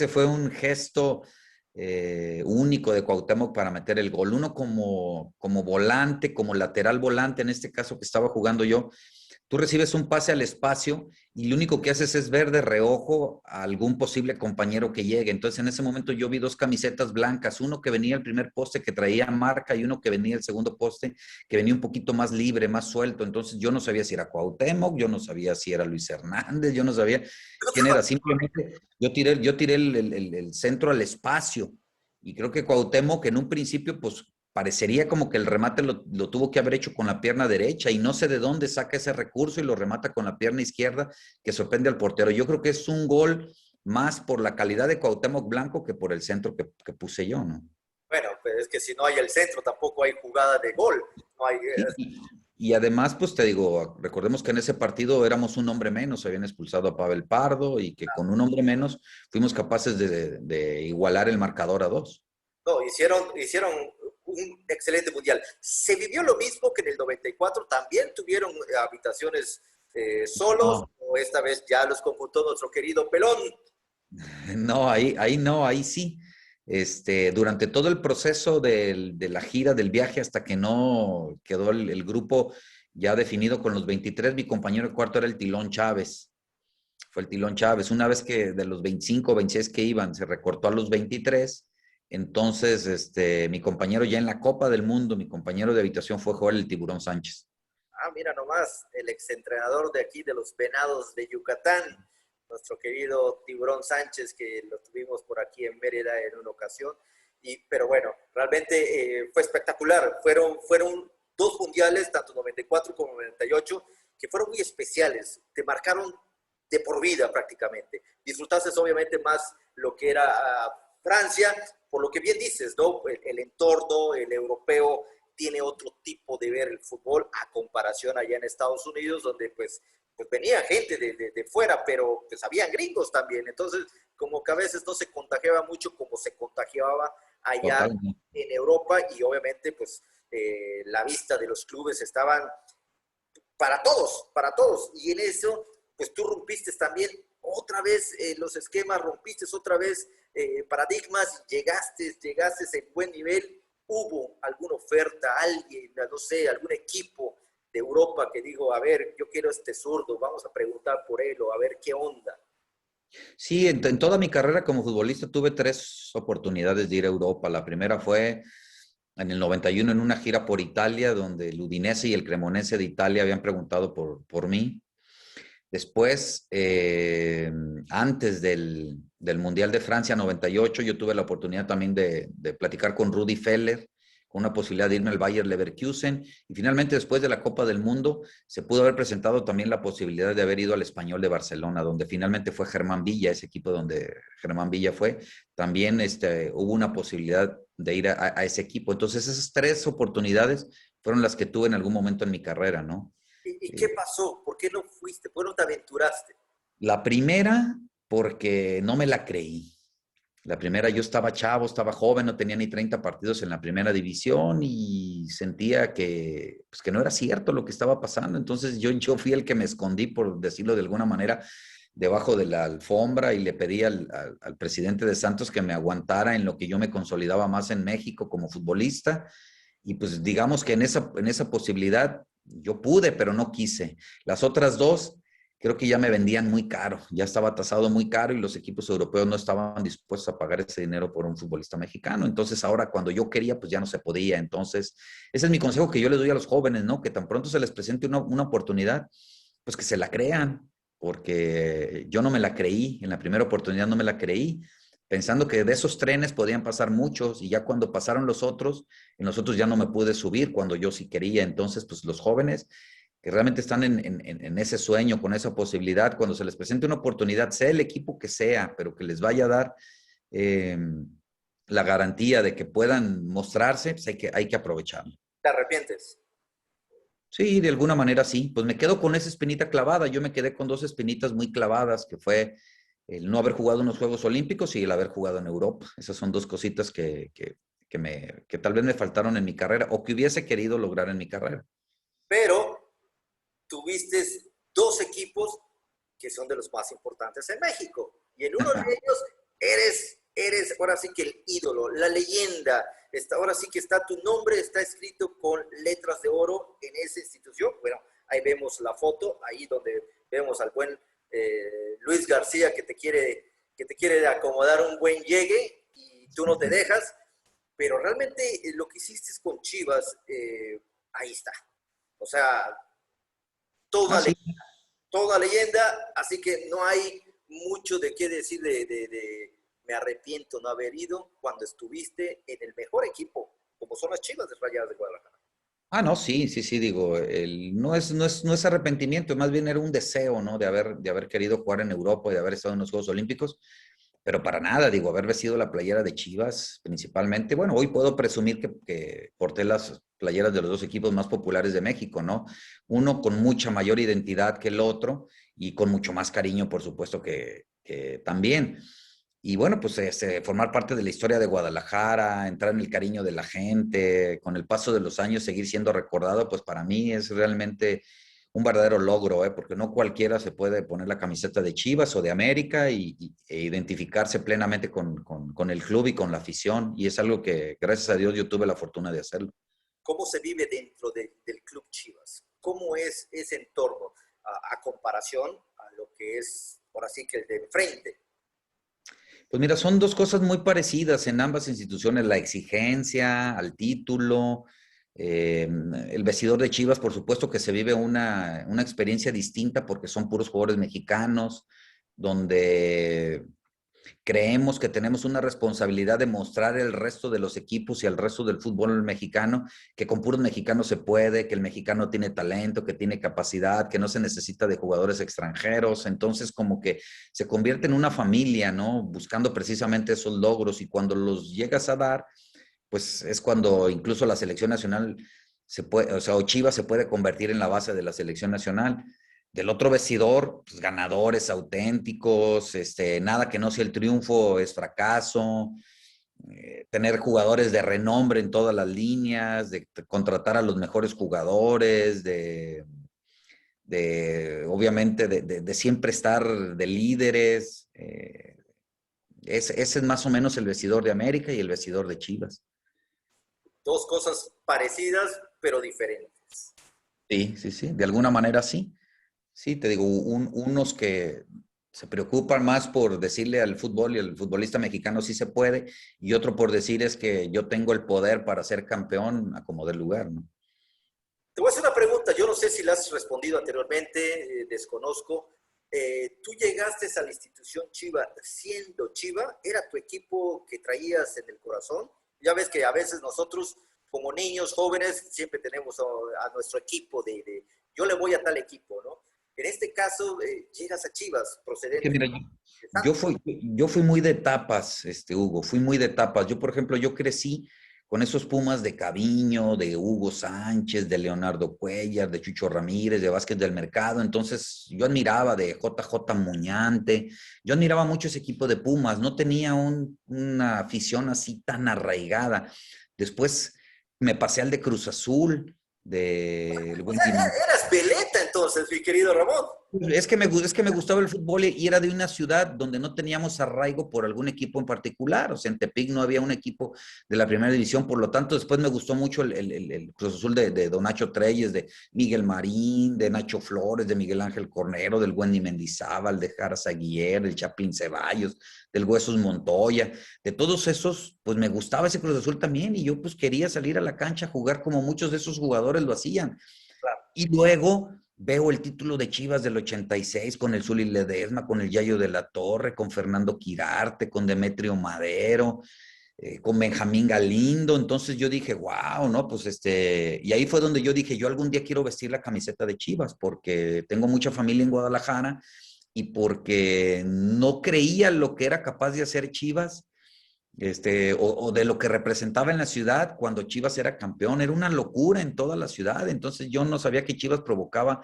fue un gesto único de Cuauhtémoc para meter el gol. Uno como volante, como lateral volante, en este caso que estaba jugando yo, tú recibes un pase al espacio y lo único que haces es ver de reojo a algún posible compañero que llegue. Entonces, en ese momento yo vi dos camisetas blancas, uno que venía al primer poste que traía marca y uno que venía al segundo poste que venía un poquito más libre, más suelto. Entonces, yo no sabía si era Cuauhtémoc, yo no sabía si era Luis Hernández, yo no sabía quién era. Simplemente yo tiré el centro al espacio y creo que Cuauhtémoc en un principio, pues parecería como que el remate lo tuvo que haber hecho con la pierna derecha y no sé de dónde saca ese recurso y lo remata con la pierna izquierda que sorprende al portero. Yo creo que es un gol más por la calidad de Cuauhtémoc Blanco que por el centro que puse yo, ¿no? Bueno, pues es que si no hay el centro, tampoco hay jugada de gol. No hay, Sí, y además, pues te digo, recordemos que en ese partido éramos un hombre menos, habían expulsado a Pavel Pardo y que con un hombre menos fuimos capaces de igualar el marcador a dos. no, hicieron un excelente mundial. Se vivió lo mismo que en el 94, también tuvieron habitaciones solos, No, o esta vez ya los computó nuestro querido Pelón. no, ahí no, ahí sí. Durante todo el proceso de la gira, del viaje, hasta que no quedó el grupo ya definido con los 23, mi compañero de cuarto era el Tilón Chávez. Fue el Tilón Chávez. Una vez que de los 25 o 26 que iban, se recortó a los 23, entonces mi compañero ya en la Copa del Mundo, mi compañero de habitación fue Joel el Tiburón Sánchez. Ah, mira nomás, el exentrenador de aquí de los Venados de Yucatán, nuestro querido Tiburón Sánchez, que lo tuvimos por aquí en Mérida en una ocasión. Pero bueno, realmente fue espectacular. Fueron dos mundiales, tanto 94 como 98, que fueron muy especiales. Te marcaron de por vida prácticamente. Disfrutaste obviamente más lo que era Francia, por lo que bien dices, ¿no? El entorno, el europeo tiene otro tipo de ver el fútbol a comparación allá en Estados Unidos, donde pues venía gente de fuera, pero pues habían gringos también. Entonces, como que a veces no se contagiaba mucho como se contagiaba allá Totalmente. en Europa y obviamente pues la vista de los clubes estaban para todos. Y en eso, pues tú rompiste también otra vez los esquemas, rompiste otra vez paradigmas, llegaste en buen nivel. ¿Hubo alguna oferta, alguien, no sé, algún equipo de Europa que digo, a ver, yo quiero este zurdo, vamos a preguntar por él o a ver qué onda? Sí, en toda mi carrera como futbolista tuve 3 oportunidades de ir a Europa. La primera fue en el 91 en una gira por Italia, donde el Udinese y el Cremonese de Italia habían preguntado por mí. Después, antes del Mundial de Francia 98, yo tuve la oportunidad también de platicar con Rudi Feller, con una posibilidad de irme al Bayer Leverkusen. Y finalmente, después de la Copa del Mundo, se pudo haber presentado también la posibilidad de haber ido al Español de Barcelona, donde finalmente fue Germán Villa, ese equipo donde Germán Villa fue. También hubo una posibilidad de ir a ese equipo. Entonces, esas 3 oportunidades fueron las que tuve en algún momento en mi carrera, ¿no? ¿Y qué Eh, pasó? ¿Por qué no fuiste? ¿Por qué no te aventuraste? La primera, porque no me la creí. La primera, yo estaba chavo, estaba joven, no tenía ni 30 partidos en la primera división y sentía que, pues, que no era cierto lo que estaba pasando. Entonces yo fui el que me escondí, por decirlo de alguna manera, debajo de la alfombra y le pedí al presidente de Santos que me aguantara en lo que yo me consolidaba más en México como futbolista. Y pues digamos que en esa posibilidad yo pude, pero no quise. Las otras dos creo que ya me vendían muy caro, ya estaba tasado muy caro y los equipos europeos no estaban dispuestos a pagar ese dinero por un futbolista mexicano. Entonces ahora cuando yo quería, pues ya no se podía. Entonces, ese es mi consejo que yo les doy a los jóvenes, ¿no? Que tan pronto se les presente una oportunidad, pues que se la crean, porque yo no me la creí, en la primera oportunidad no me la creí, pensando que de esos trenes podían pasar muchos y ya cuando pasaron los otros, en los otros ya no me pude subir cuando yo sí quería. Entonces, pues los jóvenes que realmente están en ese sueño, con esa posibilidad, cuando se les presente una oportunidad, sea el equipo que sea, pero que les vaya a dar eh, la garantía de que puedan mostrarse, pues hay que aprovecharlo. ¿Te arrepientes? Sí, de alguna manera sí. Pues me quedo con esa espinita clavada. Yo me quedé con 2 espinitas muy clavadas, que fue el no haber jugado unos Juegos Olímpicos y el haber jugado en Europa. Esas son 2 cositas que tal vez me faltaron en mi carrera o que hubiese querido lograr en mi carrera. Pero tuviste dos equipos que son de los más importantes en México. Y en uno de ellos eres ahora sí que el ídolo, la leyenda. Ahora sí que está tu nombre, está escrito con letras de oro en esa institución. Bueno, ahí vemos la foto, ahí donde vemos al buen Luis García que te quiere acomodar un buen llegue y tú no te dejas. Pero realmente lo que hiciste con Chivas, ahí está. O sea, Ah, toda, sí. toda leyenda, así que no hay mucho de qué decir me arrepiento no haber ido cuando estuviste en el mejor equipo, como son las Chivas de Rayadas de Guadalajara. Ah, no, sí, sí, sí, digo, no es arrepentimiento, más bien era un deseo, ¿no? De haber querido jugar en Europa y de haber estado en los Juegos Olímpicos, pero para nada, digo, haber vestido la playera de Chivas principalmente. Bueno, hoy puedo presumir que porté las playeras de los 2 equipos más populares de México, ¿no? Uno con mucha mayor identidad que el otro y con mucho más cariño, por supuesto, que también. Y bueno, pues formar parte de la historia de Guadalajara, entrar en el cariño de la gente, con el paso de los años seguir siendo recordado, pues para mí es realmente un verdadero logro, ¿eh? Porque no cualquiera se puede poner la camiseta de Chivas o de América e identificarse plenamente con el club y con la afición. Y es algo que, gracias a Dios, yo tuve la fortuna de hacerlo. ¿Cómo se vive dentro del Club Chivas? cómo es ese entorno a comparación a lo que es, por así que el de enfrente. Pues mira, son dos cosas muy parecidas en ambas instituciones, la exigencia al título, el vestidor de Chivas, por supuesto que se vive una experiencia distinta porque son puros jugadores mexicanos, donde creemos que tenemos una responsabilidad de mostrar al resto de los equipos y al resto del fútbol mexicano que con puros mexicanos se puede, que el mexicano tiene talento, que tiene capacidad, que no se necesita de jugadores extranjeros. Entonces, como que se convierte en una familia, ¿no? Buscando precisamente esos logros y cuando los llegas a dar, pues es cuando incluso la selección nacional se puede, o sea, o Chivas se puede convertir en la base de la selección nacional. Del otro vestidor, pues, ganadores auténticos, nada que no sea el triunfo es fracaso, tener jugadores de renombre en todas las líneas, de contratar a los mejores jugadores, obviamente, de siempre estar de líderes. Ese es más o menos el vestidor de América y el vestidor de Chivas. Dos cosas parecidas, pero diferentes. Sí, sí, sí, de alguna manera sí. Sí, te digo, unos que se preocupan más por decirle al fútbol y al futbolista mexicano si se puede, y otro por decir es que yo tengo el poder para ser campeón a como del lugar, ¿no? Te voy a hacer una pregunta, yo no sé si la has respondido anteriormente, desconozco. ¿Tú llegaste a la institución Chiva siendo Chiva? ¿Era tu equipo que traías en el corazón? Ya ves que a veces nosotros, como niños jóvenes, siempre tenemos a nuestro equipo yo le voy a tal equipo, ¿no? En este caso, llegas a Chivas Que procedente mira, de yo Santos. fui, yo fui muy de etapas, Hugo, fui muy de etapas. Yo, por ejemplo, yo crecí con esos Pumas de Caviño, de Hugo Sánchez, de Leonardo Cuellar, de Chucho Ramírez, de Vázquez del Mercado. Entonces, yo admiraba de JJ Muñante, yo admiraba mucho ese equipo de Pumas, no tenía una afición así tan arraigada. Después me pasé al de Cruz Azul, del O sea, Wendy. eras veleta entonces, mi querido Ramón. Es que me gustaba el fútbol y era de una ciudad donde no teníamos arraigo por algún equipo en particular. O sea, en Tepic no había un equipo de la primera división. Por lo tanto, después me gustó mucho el Cruz Azul de Don Nacho Treyes, de Miguel Marín, de Nacho Flores, de Miguel Ángel Cornero, del Wendy Mendizábal, de Jara Aguirre, del Chapín Ceballos, del Huesos Montoya. De todos esos, pues me gustaba ese Cruz Azul también y yo pues quería salir a la cancha a jugar como muchos de esos jugadores lo hacían. Claro. Y luego veo el título de Chivas del 86 con el Zuli Ledesma, con el Yayo de la Torre, con Fernando Quirarte, con Demetrio Madero, con Benjamín Galindo. Entonces yo dije, wow, ¿no? Pues y ahí fue donde yo dije, yo algún día quiero vestir la camiseta de Chivas porque tengo mucha familia en Guadalajara y porque no creía lo que era capaz de hacer Chivas o de lo que representaba en la ciudad cuando Chivas era campeón. Era una locura en toda la ciudad. Entonces yo no sabía que Chivas provocaba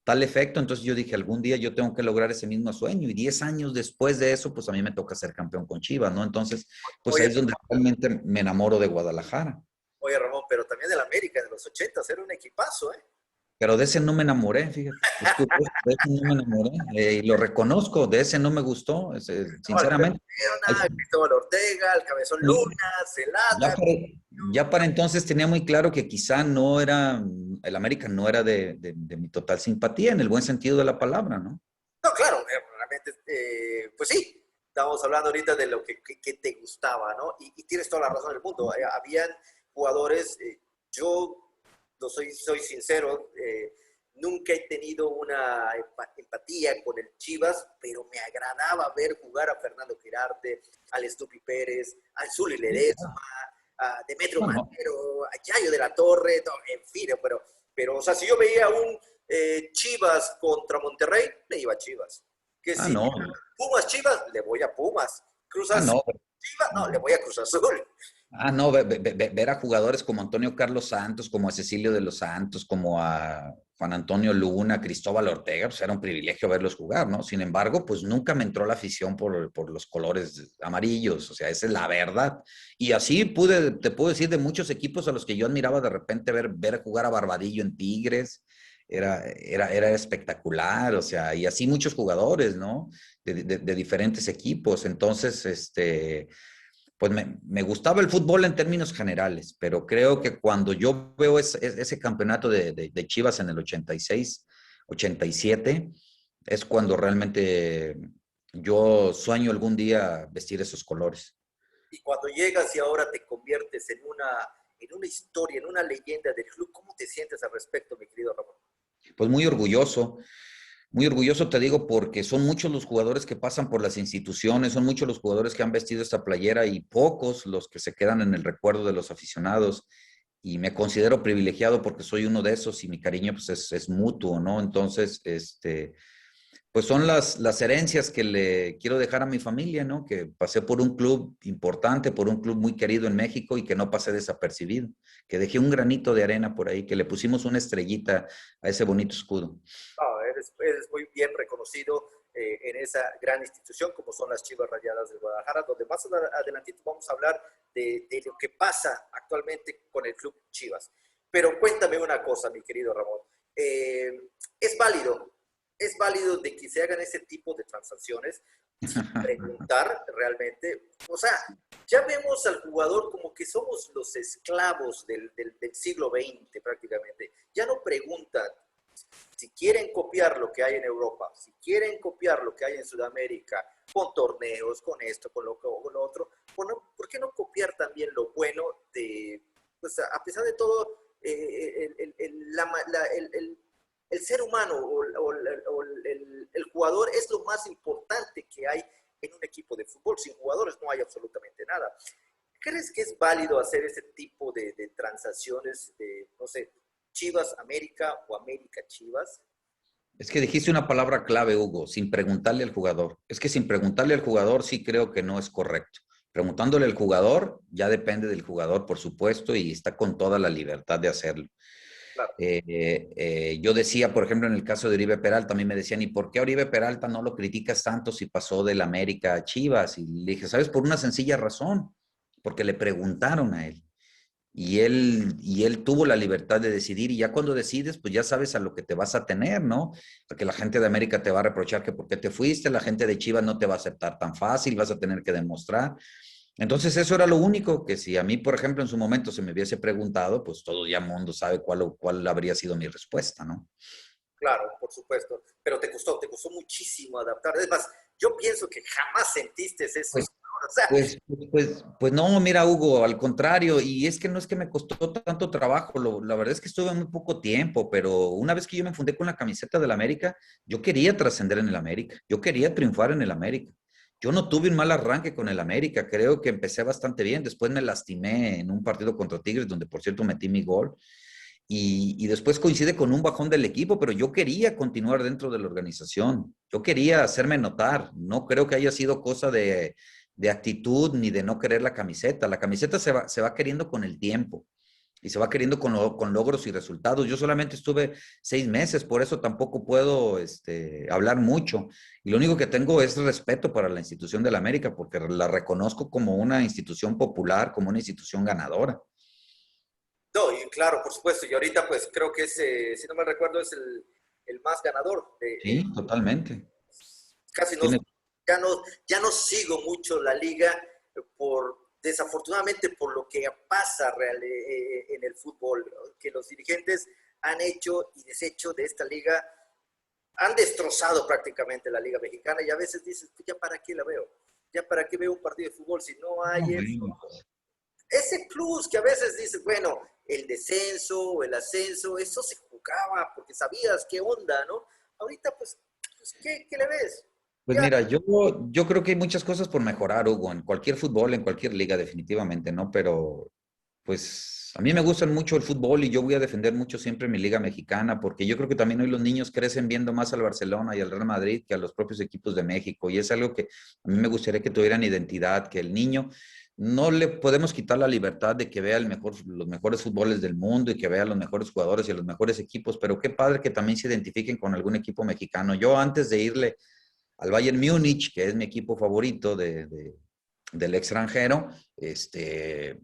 tal efecto. Entonces yo dije, algún día yo tengo que lograr ese mismo sueño. Y 10 años después de eso, pues a mí me toca ser campeón con Chivas, ¿no? Entonces, pues ahí Oye, es donde realmente me enamoro de Guadalajara. oye, Ramón, pero también del América de los 80 era un equipazo, ¿eh? Pero de ese no me enamoré, fíjate. Es curioso, de ese no me enamoré. Y lo reconozco, de ese no me gustó, No, el sinceramente. Perna, el Cristóbal Ortega, el Cabezón Ahí, Luna, Ya Celada. para, ya para entonces tenía muy claro que quizá no era, el América no era de mi total simpatía, en el buen sentido de la palabra, ¿no? No, claro, realmente, pues sí, estamos hablando ahorita de lo que te gustaba, ¿no? Y tienes toda la razón del mundo. Habían jugadores, yo no soy sincero, nunca he tenido una empatía con el Chivas, pero me agradaba ver jugar a Fernando Quirarte, al Estupi Pérez, al Zuli Ledesma, a Demetrio No, no. Madero, a Yayo de la Torre, no, en fin, pero, o sea, si yo veía un Chivas contra Monterrey, le iba a Chivas. Que Ah, si no. Pumas Chivas, le voy a Pumas. Cruz Ah, Azul no. Chivas, no, le voy a Cruz Azul. Ah, no, ver a jugadores como Antonio Carlos Santos, como a Cecilio de los Santos, como a Juan Antonio Luna, Cristóbal Ortega, pues era un privilegio verlos jugar, ¿no? Sin embargo, pues nunca me entró la afición por los colores amarillos, o sea, esa es la verdad. Y así te puedo decir de muchos equipos a los que yo admiraba de repente ver jugar a Barbadillo en Tigres, era espectacular, o sea, y así muchos jugadores, ¿no? De diferentes equipos. Entonces, Pues me gustaba el fútbol en términos generales, pero creo que cuando yo veo ese campeonato de Chivas en el 86, 87, es cuando realmente yo sueño algún día vestir esos colores. Y cuando llegas y ahora te conviertes en una historia, en una leyenda del club, ¿cómo te sientes al respecto, mi querido Ramón? Pues muy orgulloso te digo porque son muchos los jugadores que pasan por las instituciones, son muchos los jugadores que han vestido esta playera y pocos los que se quedan en el recuerdo de los aficionados. Y me considero privilegiado porque soy uno de esos y mi cariño pues es mutuo, ¿no? Entonces, pues son las herencias que le quiero dejar a mi familia, ¿no? Que pasé por un club importante, por un club muy querido en México y que no pasé desapercibido, que dejé un granito de arena por ahí, que le pusimos una estrellita a ese bonito escudo. No, eres muy bien reconocido en esa gran institución como son las Chivas Rayadas de Guadalajara, donde más adelantito vamos a hablar de lo que pasa actualmente con el club Chivas. Pero cuéntame una cosa, mi querido Ramón. Eh, ¿Es válido? ¿Es válido de que se hagan ese tipo de transacciones sin preguntar realmente? O sea, ya vemos al jugador como que somos los esclavos del siglo XX prácticamente. Ya no preguntan. Si quieren copiar lo que hay en Europa, si quieren copiar lo que hay en Sudamérica, con torneos, con esto, con lo otro, ¿por qué no copiar también lo bueno de, pues a pesar de todo, el ser humano el jugador es lo más importante que hay en un equipo de fútbol. Sin jugadores no hay absolutamente nada. ¿Crees que es válido hacer ese tipo de transacciones de, no sé, Chivas América o América Chivas? Es que dijiste una palabra clave, Hugo, sin preguntarle al jugador. Es que sin preguntarle al jugador sí creo que no es correcto. Preguntándole al jugador, ya depende del jugador, por supuesto, y está con toda la libertad de hacerlo. Claro. Yo decía, por ejemplo, en el caso de Oribe Peralta, a mí me decían, ¿y por qué a Oribe Peralta no lo criticas tanto si pasó del América a Chivas? Y le dije, ¿sabes? Por una sencilla razón, porque le preguntaron a él. Y él tuvo la libertad de decidir y ya cuando decides, pues ya sabes a lo que te vas a tener, ¿no? Porque la gente de América te va a reprochar que por qué te fuiste, la gente de Chivas no te va a aceptar tan fácil, vas a tener que demostrar. Entonces eso era lo único que si a mí, por ejemplo, en su momento se me hubiese preguntado, pues todo ya mundo sabe cuál habría sido mi respuesta, ¿no? Claro, por supuesto, pero te costó muchísimo adaptar. Es más, yo pienso que jamás sentiste eso. Pues O sea, pues no, mira, Hugo, al contrario, y es que no es que me costó tanto trabajo, la verdad es que estuve muy poco tiempo, pero una vez que yo me fundé con la camiseta del América, yo quería trascender en el América, yo quería triunfar en el América. Yo no tuve un mal arranque con el América, creo que empecé bastante bien, después me lastimé en un partido contra Tigres, donde por cierto metí mi gol, y después coincide con un bajón del equipo, pero yo quería continuar dentro de la organización, yo quería hacerme notar, no creo que haya sido cosa de actitud ni de no querer la camiseta se va queriendo con el tiempo y se va queriendo con logros y resultados. Yo solamente estuve 6 meses, por eso tampoco puedo hablar mucho. Y lo único que tengo es respeto para la institución de la América, porque la reconozco como una institución popular, como una institución ganadora. no, y claro, por supuesto, y ahorita pues creo que es, si no me recuerdo, es el más ganador. Sí, totalmente. Casi no, Tiene, ya no sigo mucho la liga desafortunadamente por lo que pasa en el fútbol, que los dirigentes han hecho y deshecho de esta liga, han destrozado prácticamente la liga mexicana y a veces dices, pues ya para qué la veo, ya para qué veo un partido de fútbol si no hay ese plus que a veces dices, bueno, el descenso o el ascenso, eso se jugaba porque sabías qué onda, ¿no? Ahorita, pues ¿qué le ves? Pues Ya, mira, yo creo que hay muchas cosas por mejorar, Hugo, en cualquier fútbol, en cualquier liga, definitivamente, ¿no? Pero, pues, a mí me gusta mucho el fútbol y yo voy a defender mucho siempre mi liga mexicana, porque yo creo que también hoy los niños crecen viendo más al Barcelona y al Real Madrid que a los propios equipos de México, y es algo que a mí me gustaría que tuvieran identidad, que el niño no le podemos quitar la libertad de que vea los mejores fútboles del mundo y que vea los mejores jugadores y los mejores equipos, pero qué padre que también se identifiquen con algún equipo mexicano. Yo antes de irle al Bayern Múnich, que es mi equipo favorito del extranjero,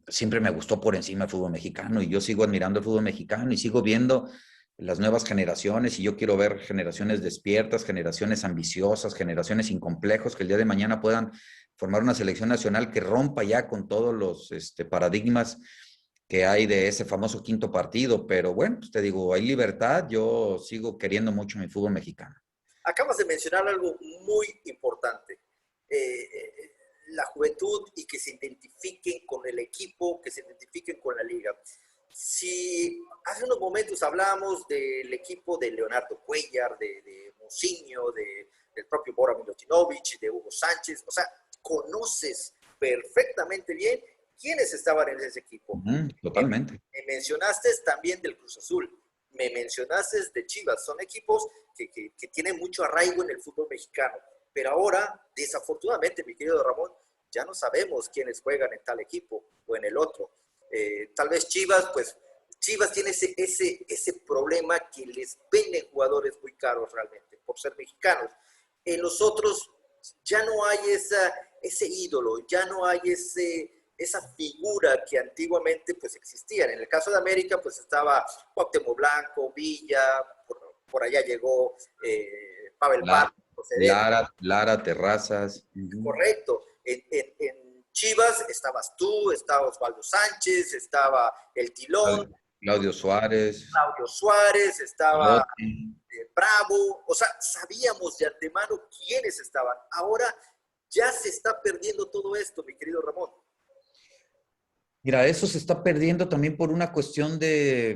siempre me gustó por encima el fútbol mexicano y yo sigo admirando el fútbol mexicano y sigo viendo las nuevas generaciones y yo quiero ver generaciones despiertas, generaciones ambiciosas, generaciones sin complejos que el día de mañana puedan formar una selección nacional que rompa ya con todos los paradigmas que hay de ese famoso quinto partido. Pero bueno, pues te digo, hay libertad, yo sigo queriendo mucho mi fútbol mexicano. Acabas de mencionar algo muy importante. La juventud y que se identifiquen con el equipo, que se identifiquen con la liga. Si hace unos momentos hablamos del equipo de Leonardo Cuellar, de Mousinho, del propio Bora Milutinovic, de Hugo Sánchez, o sea, conoces perfectamente bien quiénes estaban en ese equipo. Totalmente. Me mencionaste también del Cruz Azul, me mencionaste de Chivas, son equipos que tienen mucho arraigo en el fútbol mexicano, pero ahora, desafortunadamente, mi querido Ramón, ya no sabemos quiénes juegan en tal equipo o en el otro. Tal vez Chivas, pues Chivas tiene ese problema que les venden jugadores muy caros realmente, por ser mexicanos. En los otros ya no hay ese ídolo, ya no hay esa figura que antiguamente pues existía. En el caso de América pues estaba Cuauhtémoc Blanco, Villa, por allá llegó Pavel Parra. Lara, Terrazas. Correcto. En Chivas estabas tú, estaba Osvaldo Sánchez, estaba el Tilón, Claudio Suárez. Claudio Suárez, estaba Totti. Bravo. O sea, sabíamos de antemano quiénes estaban. Ahora ya se está perdiendo todo esto, mi querido Ramón. Mira, eso se está perdiendo también por una cuestión de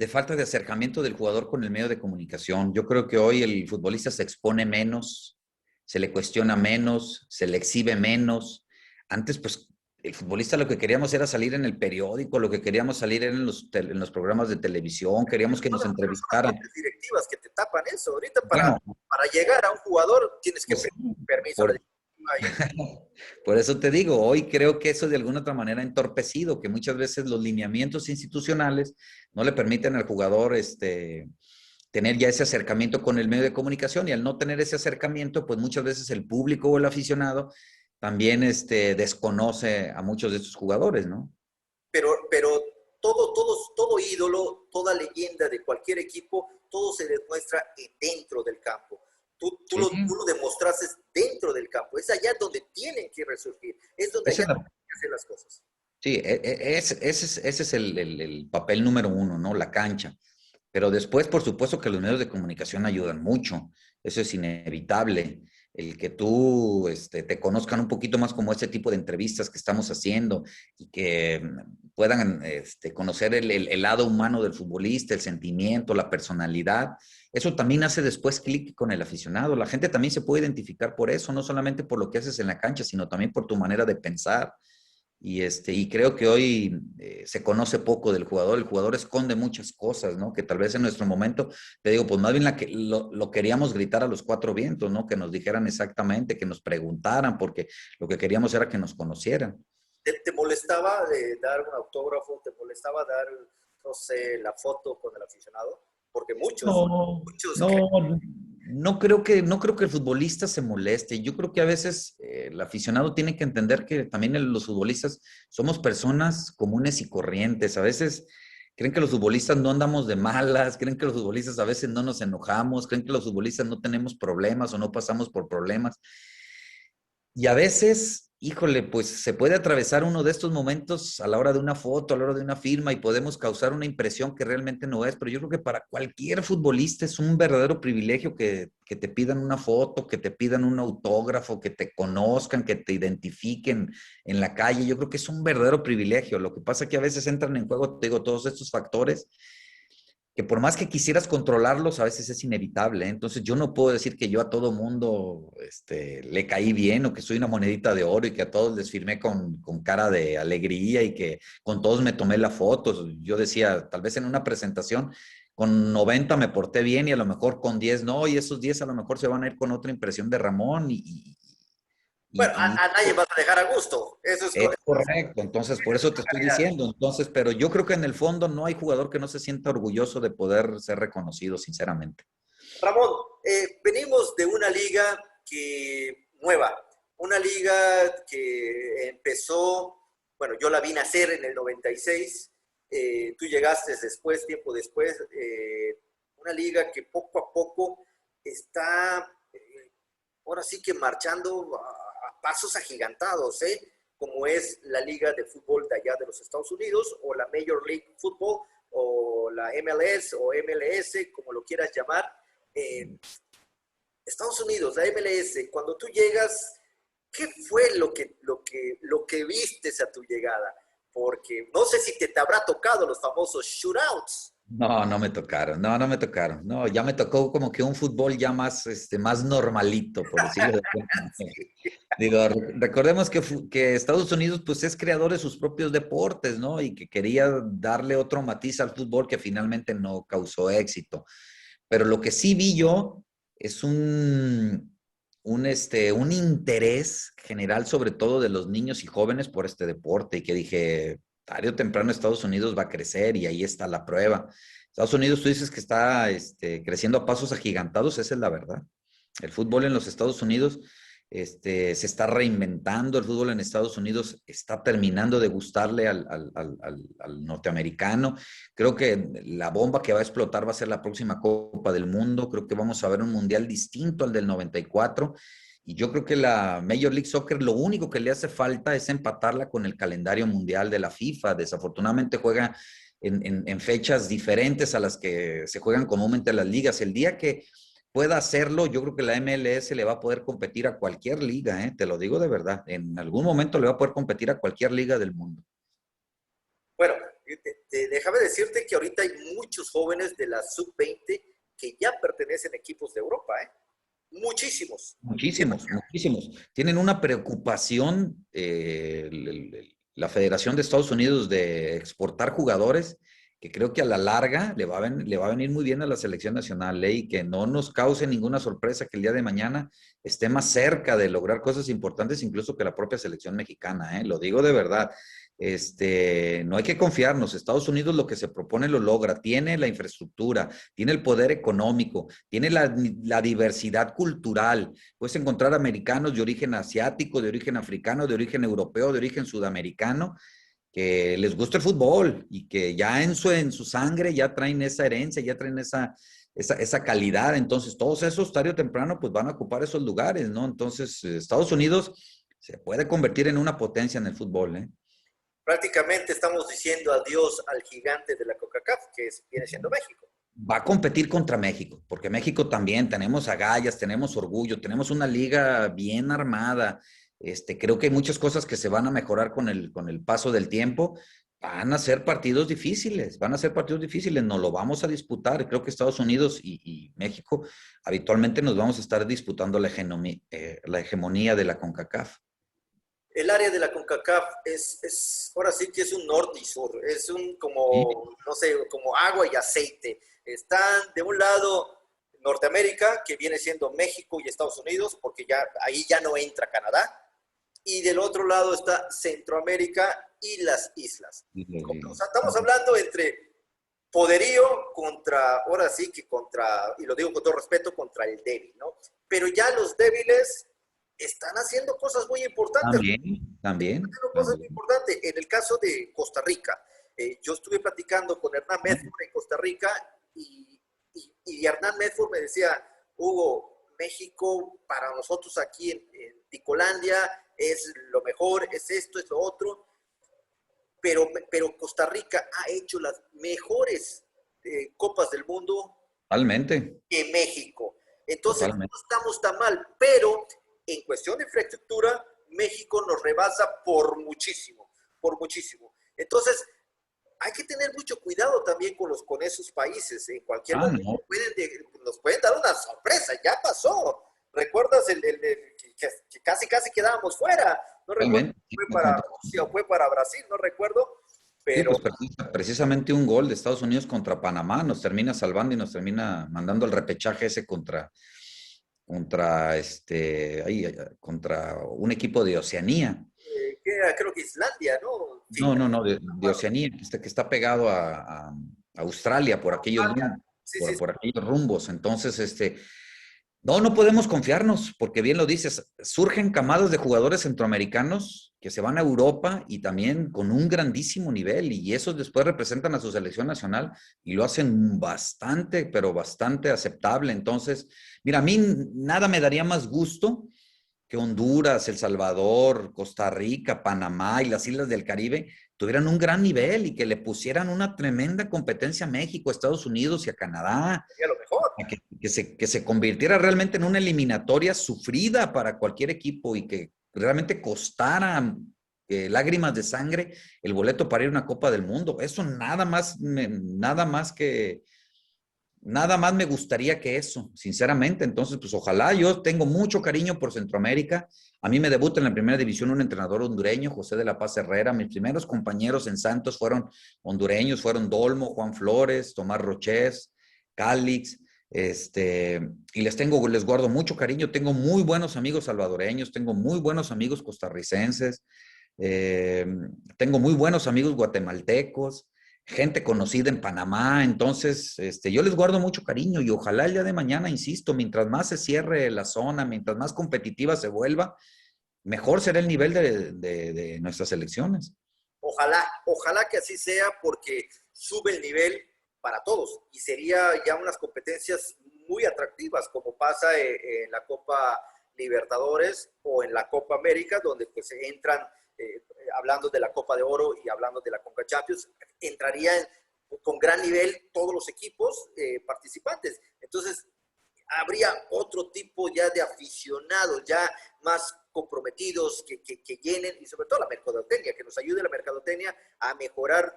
falta de acercamiento del jugador con el medio de comunicación. Yo creo que hoy el futbolista se expone menos, se le cuestiona menos, se le exhibe menos. Antes, pues, el futbolista lo que queríamos era salir en el periódico, lo que queríamos salir en los programas de televisión, queríamos que nos entrevistaran. Son las directivas que te tapan eso. Ahorita Bueno, para llegar a un jugador tienes que pues, pedir permiso a la directiva. por eso te digo, hoy creo que eso de alguna otra manera ha entorpecido, que muchas veces los lineamientos institucionales no le permiten al jugador tener ya ese acercamiento con el medio de comunicación y al no tener ese acercamiento, pues muchas veces el público o el aficionado también desconoce a muchos de estos jugadores, ¿no? Pero todo ídolo, toda leyenda de cualquier equipo, todo se demuestra dentro del campo. Tú lo demostraste dentro del campo. Es allá donde tienen que resurgir. Es donde allá tienen que hacer las cosas. Sí, ese es el papel número uno, ¿no? La cancha. Pero después, por supuesto que los medios de comunicación ayudan mucho. Eso es inevitable. El que tú te conozcan un poquito más como este tipo de entrevistas que estamos haciendo y que puedan conocer el lado humano del futbolista, el sentimiento, la personalidad. Eso también hace después clic con el aficionado. La gente también se puede identificar por eso, no solamente por lo que haces en la cancha, sino también por tu manera de pensar. Y creo que hoy se conoce poco del jugador. El jugador esconde muchas cosas, ¿no? Que tal vez en nuestro momento, te digo, pues más bien lo queríamos gritar a los cuatro vientos, ¿no? Que nos dijeran exactamente, que nos preguntaran, porque lo que queríamos era que nos conocieran. ¿Te molestaba dar un autógrafo? ¿Te molestaba dar, no sé, la foto con el aficionado? Porque muchos no creo que el futbolista se moleste. Yo creo que a veces el aficionado tiene que entender que también los futbolistas somos personas comunes y corrientes. A veces creen que los futbolistas no andamos de malas, creen que los futbolistas a veces no nos enojamos, creen que los futbolistas no tenemos problemas o no pasamos por problemas. Y a veces, híjole, pues se puede atravesar uno de estos momentos a la hora de una foto, a la hora de una firma y podemos causar una impresión que realmente no es, pero yo creo que para cualquier futbolista es un verdadero privilegio que te pidan una foto, que te pidan un autógrafo, que te conozcan, que te identifiquen en la calle. Yo creo que es un verdadero privilegio. Lo que pasa es que a veces entran en juego, te digo, todos estos factores que por más que quisieras controlarlos, a veces es inevitable, ¿eh? Entonces yo no puedo decir que yo a todo mundo le caí bien o que soy una monedita de oro y que a todos les firmé con cara de alegría y que con todos me tomé la foto. Yo decía, tal vez en una presentación con 90 me porté bien y a lo mejor con 10 no, y esos 10 a lo mejor se van a ir con otra impresión de Ramón bueno, y a nadie vas a dejar a gusto. Eso es es correcto. correcto, entonces por eso te estoy diciendo, entonces, pero yo creo que en el fondo no hay jugador que no se sienta orgulloso de poder ser reconocido, sinceramente. Ramón, venimos de una liga nueva, una liga que empezó, bueno, yo la vi nacer en el 96, Tú llegaste después, tiempo después, una liga que poco a poco está, ahora sí que marchando a pasos agigantados, ¿eh? Como es la liga de fútbol de allá de los Estados Unidos, o la Major League Football, o la MLS, o MLS, como lo quieras llamar. Estados Unidos, la MLS, cuando tú llegas, ¿qué fue lo que vistes a tu llegada? Porque no sé si te habrá tocado los famosos shootouts. No, no me tocaron, no me tocaron. No, ya me tocó como que un fútbol ya más, más normalito, por decirlo de alguna manera. Digo, recordemos que Estados Unidos pues es creador de sus propios deportes, ¿no? Y que quería darle otro matiz al fútbol que finalmente no causó éxito. Pero lo que sí vi yo es un interés general, sobre todo de los niños y jóvenes por este deporte, y que dije, tarde o temprano Estados Unidos va a crecer y ahí está la prueba. Estados Unidos, tú dices que está creciendo a pasos agigantados, esa es la verdad. El fútbol en los Estados Unidos se está reinventando, el fútbol en Estados Unidos está terminando de gustarle al norteamericano. Creo que la bomba que va a explotar va a ser la próxima Copa del Mundo. Creo que vamos a ver un mundial distinto al del 94. Y yo creo que la Major League Soccer lo único que le hace falta es empatarla con el calendario mundial de la FIFA. Desafortunadamente juega en fechas diferentes a las que se juegan comúnmente las ligas. El día que pueda hacerlo, yo creo que la MLS le va a poder competir a cualquier liga, te lo digo de verdad. En algún momento le va a poder competir a cualquier liga del mundo. Bueno, déjame decirte que ahorita hay muchos jóvenes de la sub-20 que ya pertenecen a equipos de Europa, ¿eh? Muchísimos. Muchísimos, muchísimos. Tienen una preocupación la Federación de Estados Unidos de exportar jugadores que creo que a la larga le va a venir muy bien a la selección nacional, y que no nos cause ninguna sorpresa que el día de mañana esté más cerca de lograr cosas importantes incluso que la propia selección mexicana, lo digo de verdad. No hay que confiarnos. Estados Unidos lo que se propone lo logra, tiene la infraestructura, tiene el poder económico, tiene la diversidad cultural. Puedes encontrar americanos de origen asiático, de origen africano, de origen europeo, de origen sudamericano, que les gusta el fútbol y que ya en su sangre ya traen esa herencia, ya traen esa calidad. Entonces, todos esos tarde o temprano pues van a ocupar esos lugares, ¿no? Entonces, Estados Unidos se puede convertir en una potencia en el fútbol, ¿eh? Prácticamente estamos diciendo adiós al gigante de la CONCACAF, que viene siendo México. Va a competir contra México, porque México también tenemos agallas, tenemos orgullo, tenemos una liga bien armada. Creo que hay muchas cosas que se van a mejorar con el paso del tiempo. Van a ser partidos difíciles, nos lo vamos a disputar. Creo que Estados Unidos y México habitualmente nos vamos a estar disputando la hegemonía de la CONCACAF. El área de la CONCACAF ahora sí que es un norte y sur, es como, no sé, como agua y aceite. Están de un lado Norteamérica, que viene siendo México y Estados Unidos, porque ahí ya no entra Canadá, y del otro lado está Centroamérica y las islas. O sea, estamos hablando entre poderío ahora sí que y lo digo con todo respeto, contra el débil, ¿no? Pero ya los débiles están haciendo cosas muy importantes. También. Cosas muy importantes. En el caso de Costa Rica, yo estuve platicando con Hernán Medford en Costa Rica y Hernán Medford me decía, Hugo, México para nosotros aquí en Ticolandia es lo mejor, es esto, es lo otro, pero Costa Rica ha hecho las mejores copas del mundo Totalmente. que México. Entonces no estamos tan mal, pero en cuestión de infraestructura, México nos rebasa por muchísimo, por muchísimo. Entonces, hay que tener mucho cuidado también con esos países. En cualquier momento nos pueden dar una sorpresa, ya pasó. ¿Recuerdas que casi quedábamos fuera? No recuerdo si fue para Rusia o fue para Brasil, no recuerdo. Pero... Sí, pues precisamente un gol de Estados Unidos contra Panamá nos termina salvando y nos termina mandando el repechaje ese contra un equipo de Oceanía. que era, creo que Islandia, ¿no? No, de Oceanía, que está pegado a Australia por aquellos, Sí. aquellos rumbos. Entonces, No, no podemos confiarnos, porque bien lo dices, surgen camadas de jugadores centroamericanos que se van a Europa y también con un grandísimo nivel, y esos después representan a su selección nacional y lo hacen bastante, pero bastante aceptable. Entonces, mira, a mí nada me daría más gusto que Honduras, El Salvador, Costa Rica, Panamá y las islas del Caribe tuvieran un gran nivel y que le pusieran una tremenda competencia a México, a Estados Unidos y a Canadá, Sería lo mejor. que se convirtiera realmente en una eliminatoria sufrida para cualquier equipo y que realmente costara lágrimas de sangre el boleto para ir a una Copa del Mundo. Eso nada más me gustaría que eso, sinceramente. Entonces, pues ojalá, yo tengo mucho cariño por Centroamérica. A mí me debuta en la primera división un entrenador hondureño, José de la Paz Herrera. Mis primeros compañeros en Santos fueron hondureños, fueron Dolmo, Juan Flores, Tomás Rochés, Cálix, y les guardo mucho cariño. Tengo muy buenos amigos salvadoreños, tengo muy buenos amigos costarricenses, eh, tengo muy buenos amigos guatemaltecos, gente conocida en Panamá. Entonces, yo les guardo mucho cariño y ojalá el día de mañana, insisto, mientras más se cierre la zona, mientras más competitiva se vuelva, mejor será el nivel de nuestras elecciones. Ojalá que así sea porque sube el nivel para todos y sería ya unas competencias muy atractivas como pasa en la Copa Libertadores o en la Copa América, donde pues entran, hablando de la Copa de Oro y hablando de la Conca Champions, entrarían con gran nivel todos los equipos participantes. Entonces, habría otro tipo ya de aficionados, ya más comprometidos, que llenen, y sobre todo la mercadotecnia, que nos ayude la mercadotecnia a mejorar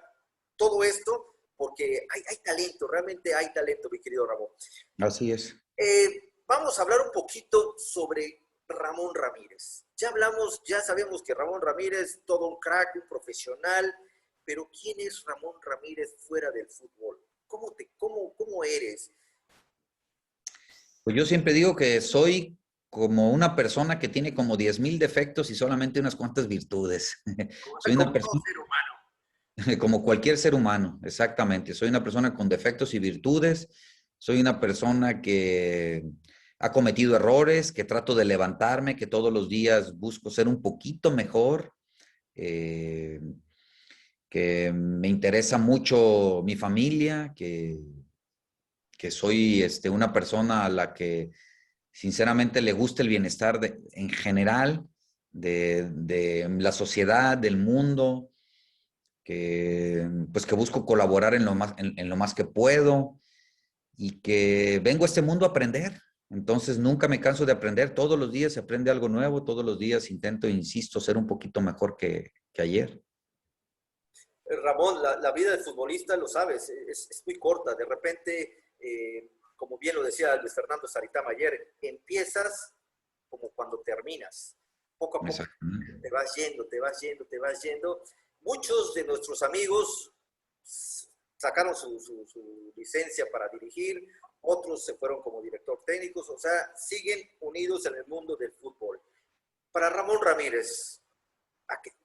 todo esto, porque hay talento, realmente hay talento, mi querido Ramón. Así es. Vamos a hablar un poquito sobre Ramón Ramírez. Ya hablamos, ya sabemos que Ramón Ramírez, todo un crack, un profesional, pero ¿quién es Ramón Ramírez fuera del fútbol? ¿Cómo eres? Pues yo siempre digo que soy como una persona que tiene como 10,000 defectos y solamente unas cuantas virtudes. Soy una Como todo persona ser humano. como cualquier ser humano, exactamente. Soy una persona con defectos y virtudes. Soy una persona que ha cometido errores, que trato de levantarme, que todos los días busco ser un poquito mejor, eh, que me interesa mucho mi familia, que soy una persona a la que sinceramente le gusta el bienestar en general de la sociedad, del mundo, pues que busco colaborar en lo más que puedo y que vengo a este mundo a aprender. Entonces nunca me canso de aprender, todos los días se aprende algo nuevo, todos los días intento, insisto, ser un poquito mejor que ayer. Ramón, la vida del futbolista, lo sabes, es muy corta. De repente, como bien lo decía Luis Fernando Saritama ayer, empiezas como cuando terminas. Poco a poco Exactamente. te vas yendo, te vas yendo, te vas yendo. Muchos de nuestros amigos sacaron su licencia para dirigir, otros se fueron como director técnicos, o sea, siguen unidos en el mundo del fútbol. Para Ramón Ramírez,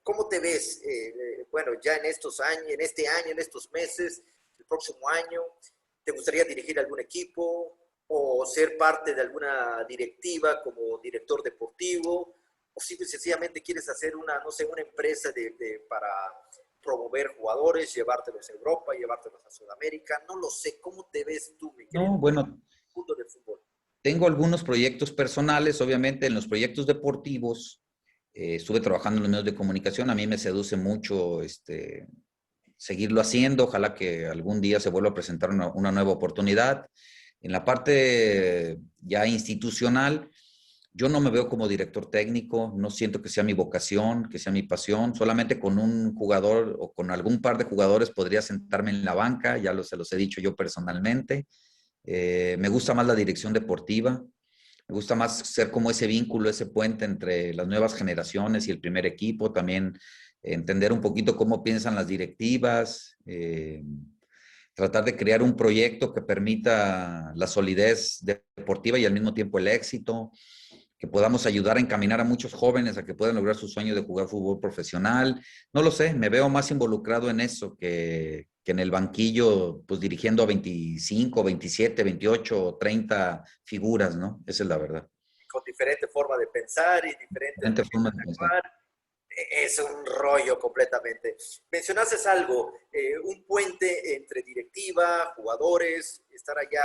¿cómo te ves? Bueno, ya en estos años, en este año, en estos meses, el próximo año, ¿te gustaría dirigir algún equipo o ser parte de alguna directiva como director deportivo? O simple y sencillamente quieres hacer una, no sé, una empresa para promover jugadores, llevártelos a Europa, llevártelos a Sudamérica, no lo sé. ¿Cómo te ves tú, mi querido No, bueno, mundo del fútbol? tengo algunos proyectos personales, obviamente en los proyectos deportivos. Estuve trabajando en los medios de comunicación, a mí me seduce mucho seguirlo haciendo, ojalá que algún día se vuelva a presentar una nueva oportunidad. En la parte ya institucional, yo no me veo como director técnico, no siento que sea mi vocación, que sea mi pasión. Solamente con un jugador o con algún par de jugadores podría sentarme en la banca, se los he dicho yo personalmente. Me gusta más la dirección deportiva, me gusta más ser como ese vínculo, ese puente entre las nuevas generaciones y el primer equipo. También entender un poquito cómo piensan las directivas, tratar de crear un proyecto que permita la solidez deportiva y al mismo tiempo el éxito, que podamos ayudar a encaminar a muchos jóvenes a que puedan lograr su sueño de jugar fútbol profesional. No lo sé, me veo más involucrado en eso que en el banquillo, pues dirigiendo a 25, 27, 28, 30 figuras, ¿no? Esa es la verdad. Con diferente forma de pensar y diferentes Diferente forma maneras de de pensar. actuar. Es un rollo completamente. Mencionaste algo, un puente entre directiva, jugadores, estar allá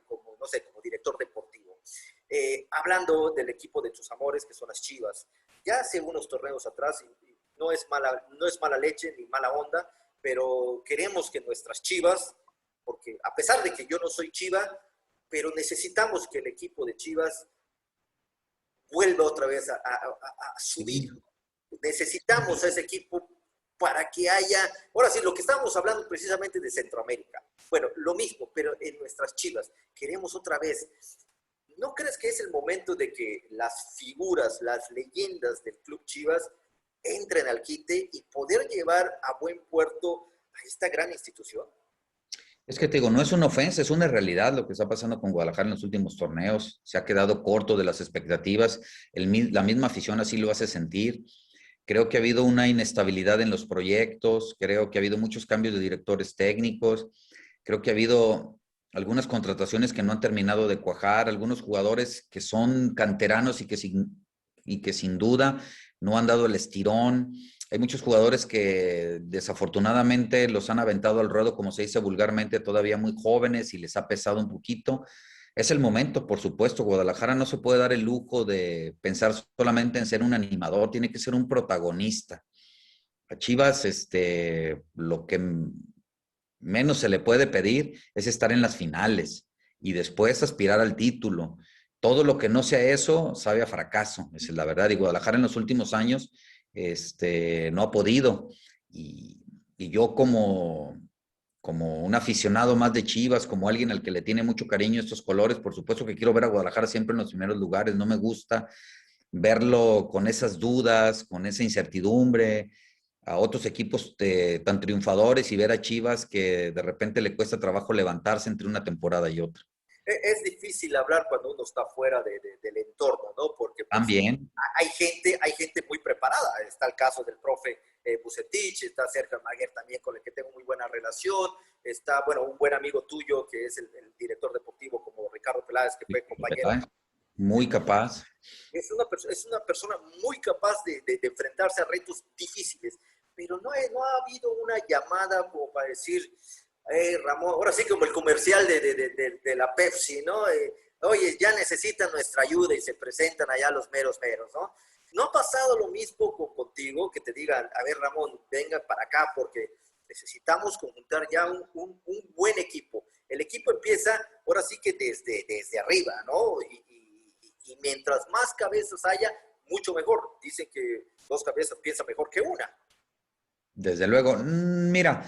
como, no sé, como director deportivo. Hablando del equipo de tus amores, que son las Chivas. Ya hace unos torneos atrás, y no es mala leche ni mala onda, pero queremos que nuestras Chivas, porque a pesar de que yo no soy Chiva, pero necesitamos que el equipo de Chivas vuelva otra vez a subir. Sí. Necesitamos a ese equipo para que haya, ahora sí, lo que estamos hablando precisamente de Centroamérica. Bueno, lo mismo, pero en nuestras Chivas. Queremos otra vez. ¿No crees que es el momento de que las figuras, las leyendas del Club Chivas entren al quite y poder llevar a buen puerto a esta gran institución? Es que te digo, no es una ofensa, es una realidad lo que está pasando con Guadalajara en los últimos torneos. Se ha quedado corto de las expectativas. La misma afición así lo hace sentir. Creo que ha habido una inestabilidad en los proyectos, creo que ha habido muchos cambios de directores técnicos, creo que ha habido algunas contrataciones que no han terminado de cuajar, algunos jugadores que son canteranos y que sin duda no han dado el estirón. Hay muchos jugadores que desafortunadamente los han aventado al ruedo, como se dice vulgarmente, todavía muy jóvenes y les ha pesado un poquito. Es el momento, por supuesto. Guadalajara no se puede dar el lujo de pensar solamente en ser un animador, tiene que ser un protagonista. A Chivas, lo que menos se le puede pedir es estar en las finales y después aspirar al título. Todo lo que no sea eso sabe a fracaso, esa es la verdad. Y Guadalajara en los últimos años no ha podido. Y yo como un aficionado más de Chivas, como alguien al que le tiene mucho cariño estos colores, por supuesto que quiero ver a Guadalajara siempre en los primeros lugares. No me gusta verlo con esas dudas, con esa incertidumbre, a otros equipos tan triunfadores y ver a Chivas que de repente le cuesta trabajo levantarse entre una temporada y otra. Es difícil hablar cuando uno está fuera del entorno, ¿no? Porque pues También, hay gente muy preparada. Está el caso del profe Bucetich, está Sergio Maguer también con el que tengo muy buena relación, está, bueno, un buen amigo tuyo que es el director deportivo como Ricardo Peláez, que fue compañero. ¿verdad? Muy capaz. Es una persona muy capaz de enfrentarse a retos difíciles, pero no ha habido una llamada como para decir, Ramón, ahora sí como el comercial de la Pepsi, ¿no? Oye, ya necesitan nuestra ayuda y se presentan allá los meros meros, ¿no? ¿No ha pasado lo mismo contigo, que te digan, a ver, Ramón, venga para acá porque necesitamos conjuntar ya un buen equipo? El equipo empieza ahora sí que desde arriba, ¿no? Y mientras más cabezas haya, mucho mejor. Dicen que dos cabezas piensan mejor que una. Desde luego, mira,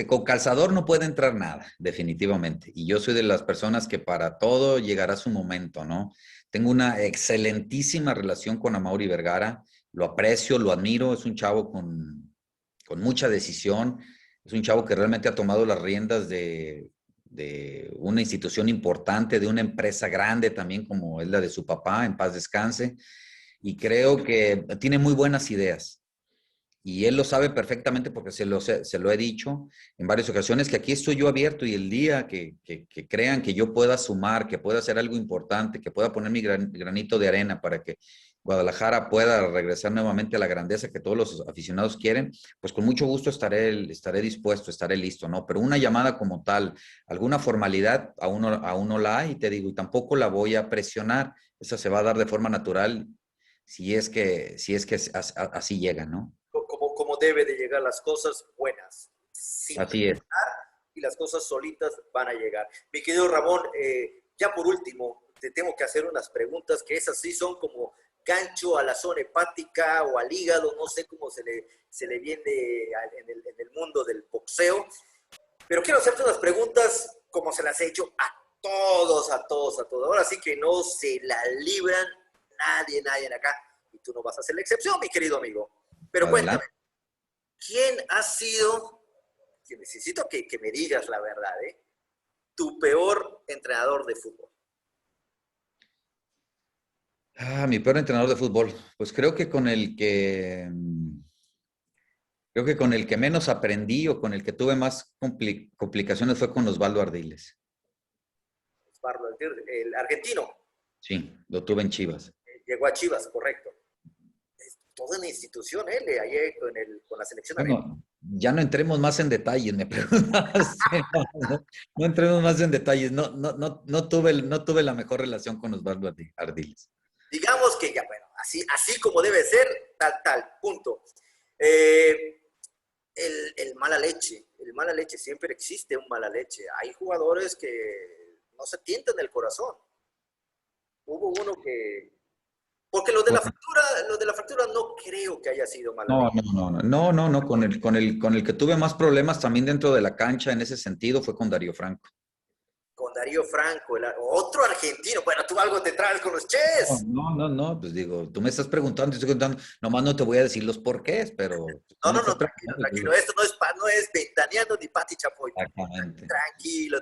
con calzador no puede entrar nada, definitivamente. Y yo soy de las personas que para todo llegará su momento, ¿no? Tengo una excelentísima relación con Amaury Vergara, lo aprecio, lo admiro, es un chavo con mucha decisión, es un chavo que realmente ha tomado las riendas de una institución importante, de una empresa grande también como es la de su papá, en paz descanse, y creo que tiene muy buenas ideas. Y él lo sabe perfectamente porque se lo he dicho en varias ocasiones, que aquí estoy yo abierto y el día que crean que yo pueda sumar, que pueda hacer algo importante, que pueda poner mi granito de arena para que Guadalajara pueda regresar nuevamente a la grandeza que todos los aficionados quieren, pues con mucho gusto estaré dispuesto, estaré listo, ¿no? Pero una llamada como tal, alguna formalidad, aún no la hay, te digo, y tampoco la voy a presionar. Esa se va a dar de forma natural si es que así llega, ¿no? Como debe de llegar las cosas buenas, sin Así es. presionar, y las cosas solitas van a llegar. Mi querido Ramón, ya por último, te tengo que hacer unas preguntas que esas sí son como gancho a la zona hepática o al hígado, no sé cómo se le viene en el mundo del boxeo, pero quiero hacerte unas preguntas como se las he hecho a todos, a todos, a todos. Ahora sí que no se la libran nadie acá. Y tú no vas a ser la excepción, mi querido amigo. Pero cuéntame, Adelante. ¿quién ha sido, que necesito que me digas la verdad, tu peor entrenador de fútbol? Mi peor entrenador de fútbol. Pues creo que Creo que con el que menos aprendí o con el que tuve más complicaciones fue con Osvaldo Ardiles. El argentino. Sí, lo tuve en Chivas. Llegó a Chivas, correcto. Es toda una institución, él, ahí con la selección argentina. Bueno, ya no entremos más en detalles, me preguntas. No entremos más en detalles. No tuve la mejor relación con Osvaldo Ardiles. Digamos que ya, bueno, así como debe ser, tal, punto. El mala leche, siempre existe un mala leche. Hay jugadores que no se tientan el corazón. Hubo uno que... Porque lo de la fractura no creo que haya sido mala leche. No. Con el que tuve más problemas también dentro de la cancha en ese sentido fue con Darío Franco. Con Darío Franco, otro argentino. Bueno, tú algo te traes con los Ches. No, pues digo, tú me estás preguntando, te estoy contando, nomás no te voy a decir los porqués, pero... No, tranquilo. Esto no es Ventaneando ni Pati Chapoy. Exactamente. Tranquilo.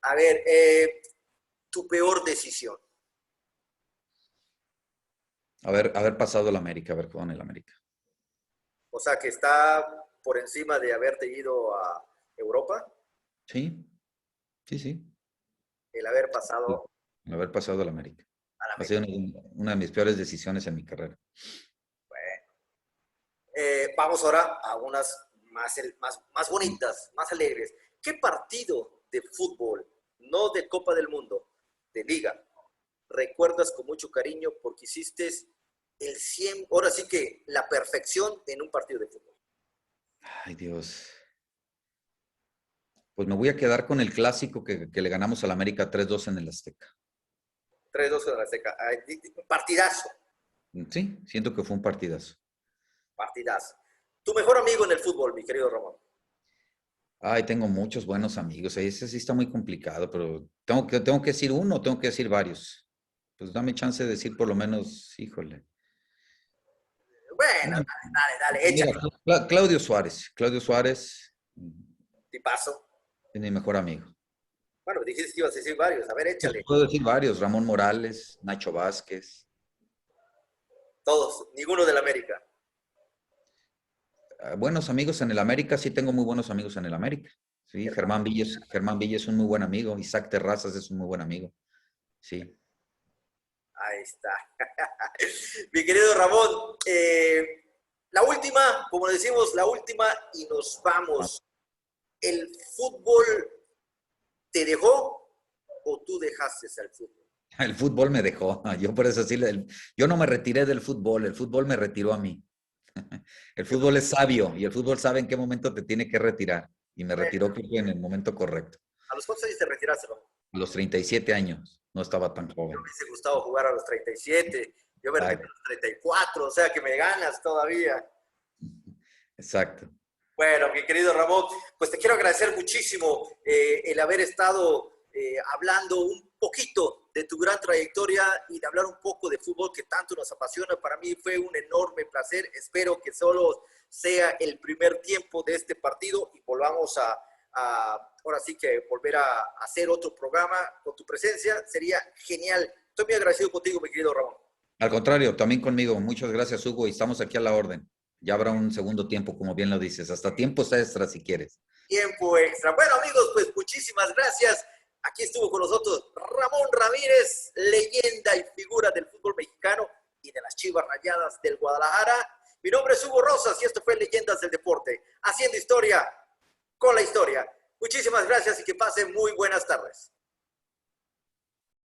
A ver, tu peor decisión. Haber pasado el América, haber jugado en el América. O sea, que está por encima de haberte ido a Europa. Sí. El haber pasado... El haber pasado al América. Ha sido una de mis peores decisiones en mi carrera. Bueno. Vamos ahora a unas más bonitas, más alegres. ¿Qué partido de fútbol, no de Copa del Mundo, de Liga, recuerdas con mucho cariño porque hiciste el 100, ahora sí que la perfección en un partido de fútbol? Ay, Dios. Pues me voy a quedar con el clásico que le ganamos al América 3-2 en el Azteca. 3-2 en el Azteca. Partidazo. Sí, siento que fue un partidazo. Partidazo. ¿Tu mejor amigo en el fútbol, mi querido Ramón? Ay, tengo muchos buenos amigos. Ese sí está muy complicado, pero tengo que decir uno o tengo que decir varios. Pues dame chance de decir por lo menos, híjole. Bueno, dale, échale. Claudio Suárez. Claudio Suárez Tipazo. es mi mejor amigo. Bueno, dijiste que ibas a decir varios. A ver, échale. Puedo decir varios. Ramón Morales, Nacho Vázquez. Todos, ninguno del América. Buenos amigos en el América, sí tengo muy buenos amigos en el América. Sí, Germán Villa es un muy buen amigo. Isaac Terrazas es un muy buen amigo. Sí. Ahí está. Mi querido Ramón, la última, como decimos, la última y nos vamos. ¿El fútbol te dejó o tú dejaste al fútbol? El fútbol me dejó. Yo por eso sí, yo no me retiré del fútbol, el fútbol me retiró a mí. El fútbol es sabio y el fútbol sabe en qué momento te tiene que retirar. Y me retiró creo que en el momento correcto. ¿A los cuántos años te retiraste, Ramón? A los 37 años. No estaba tan joven. Me hubiese gustado jugar a los 37. Yo me retiré a los 34, o sea que me ganas todavía. Exacto. Bueno, mi querido Ramón, pues te quiero agradecer muchísimo el haber estado hablando un poquito de tu gran trayectoria y de hablar un poco de fútbol que tanto nos apasiona. Para mí fue un enorme placer. Espero que solo sea el primer tiempo de este partido y volvamos ahora sí que volver a hacer otro programa con tu presencia. Sería genial. Estoy muy agradecido contigo, mi querido Ramón. Al contrario, también conmigo. Muchas gracias, Hugo, y estamos aquí a la orden. Ya habrá un segundo tiempo, como bien lo dices. Hasta tiempos extra, si quieres. Tiempo extra. Bueno, amigos, pues muchísimas gracias. Aquí estuvo con nosotros Ramón Ramírez, leyenda y figura del fútbol mexicano y de las Chivas Rayadas del Guadalajara. Mi nombre es Hugo Rosas y esto fue Leyendas del Deporte, haciendo historia con la historia. Muchísimas gracias y que pasen muy buenas tardes.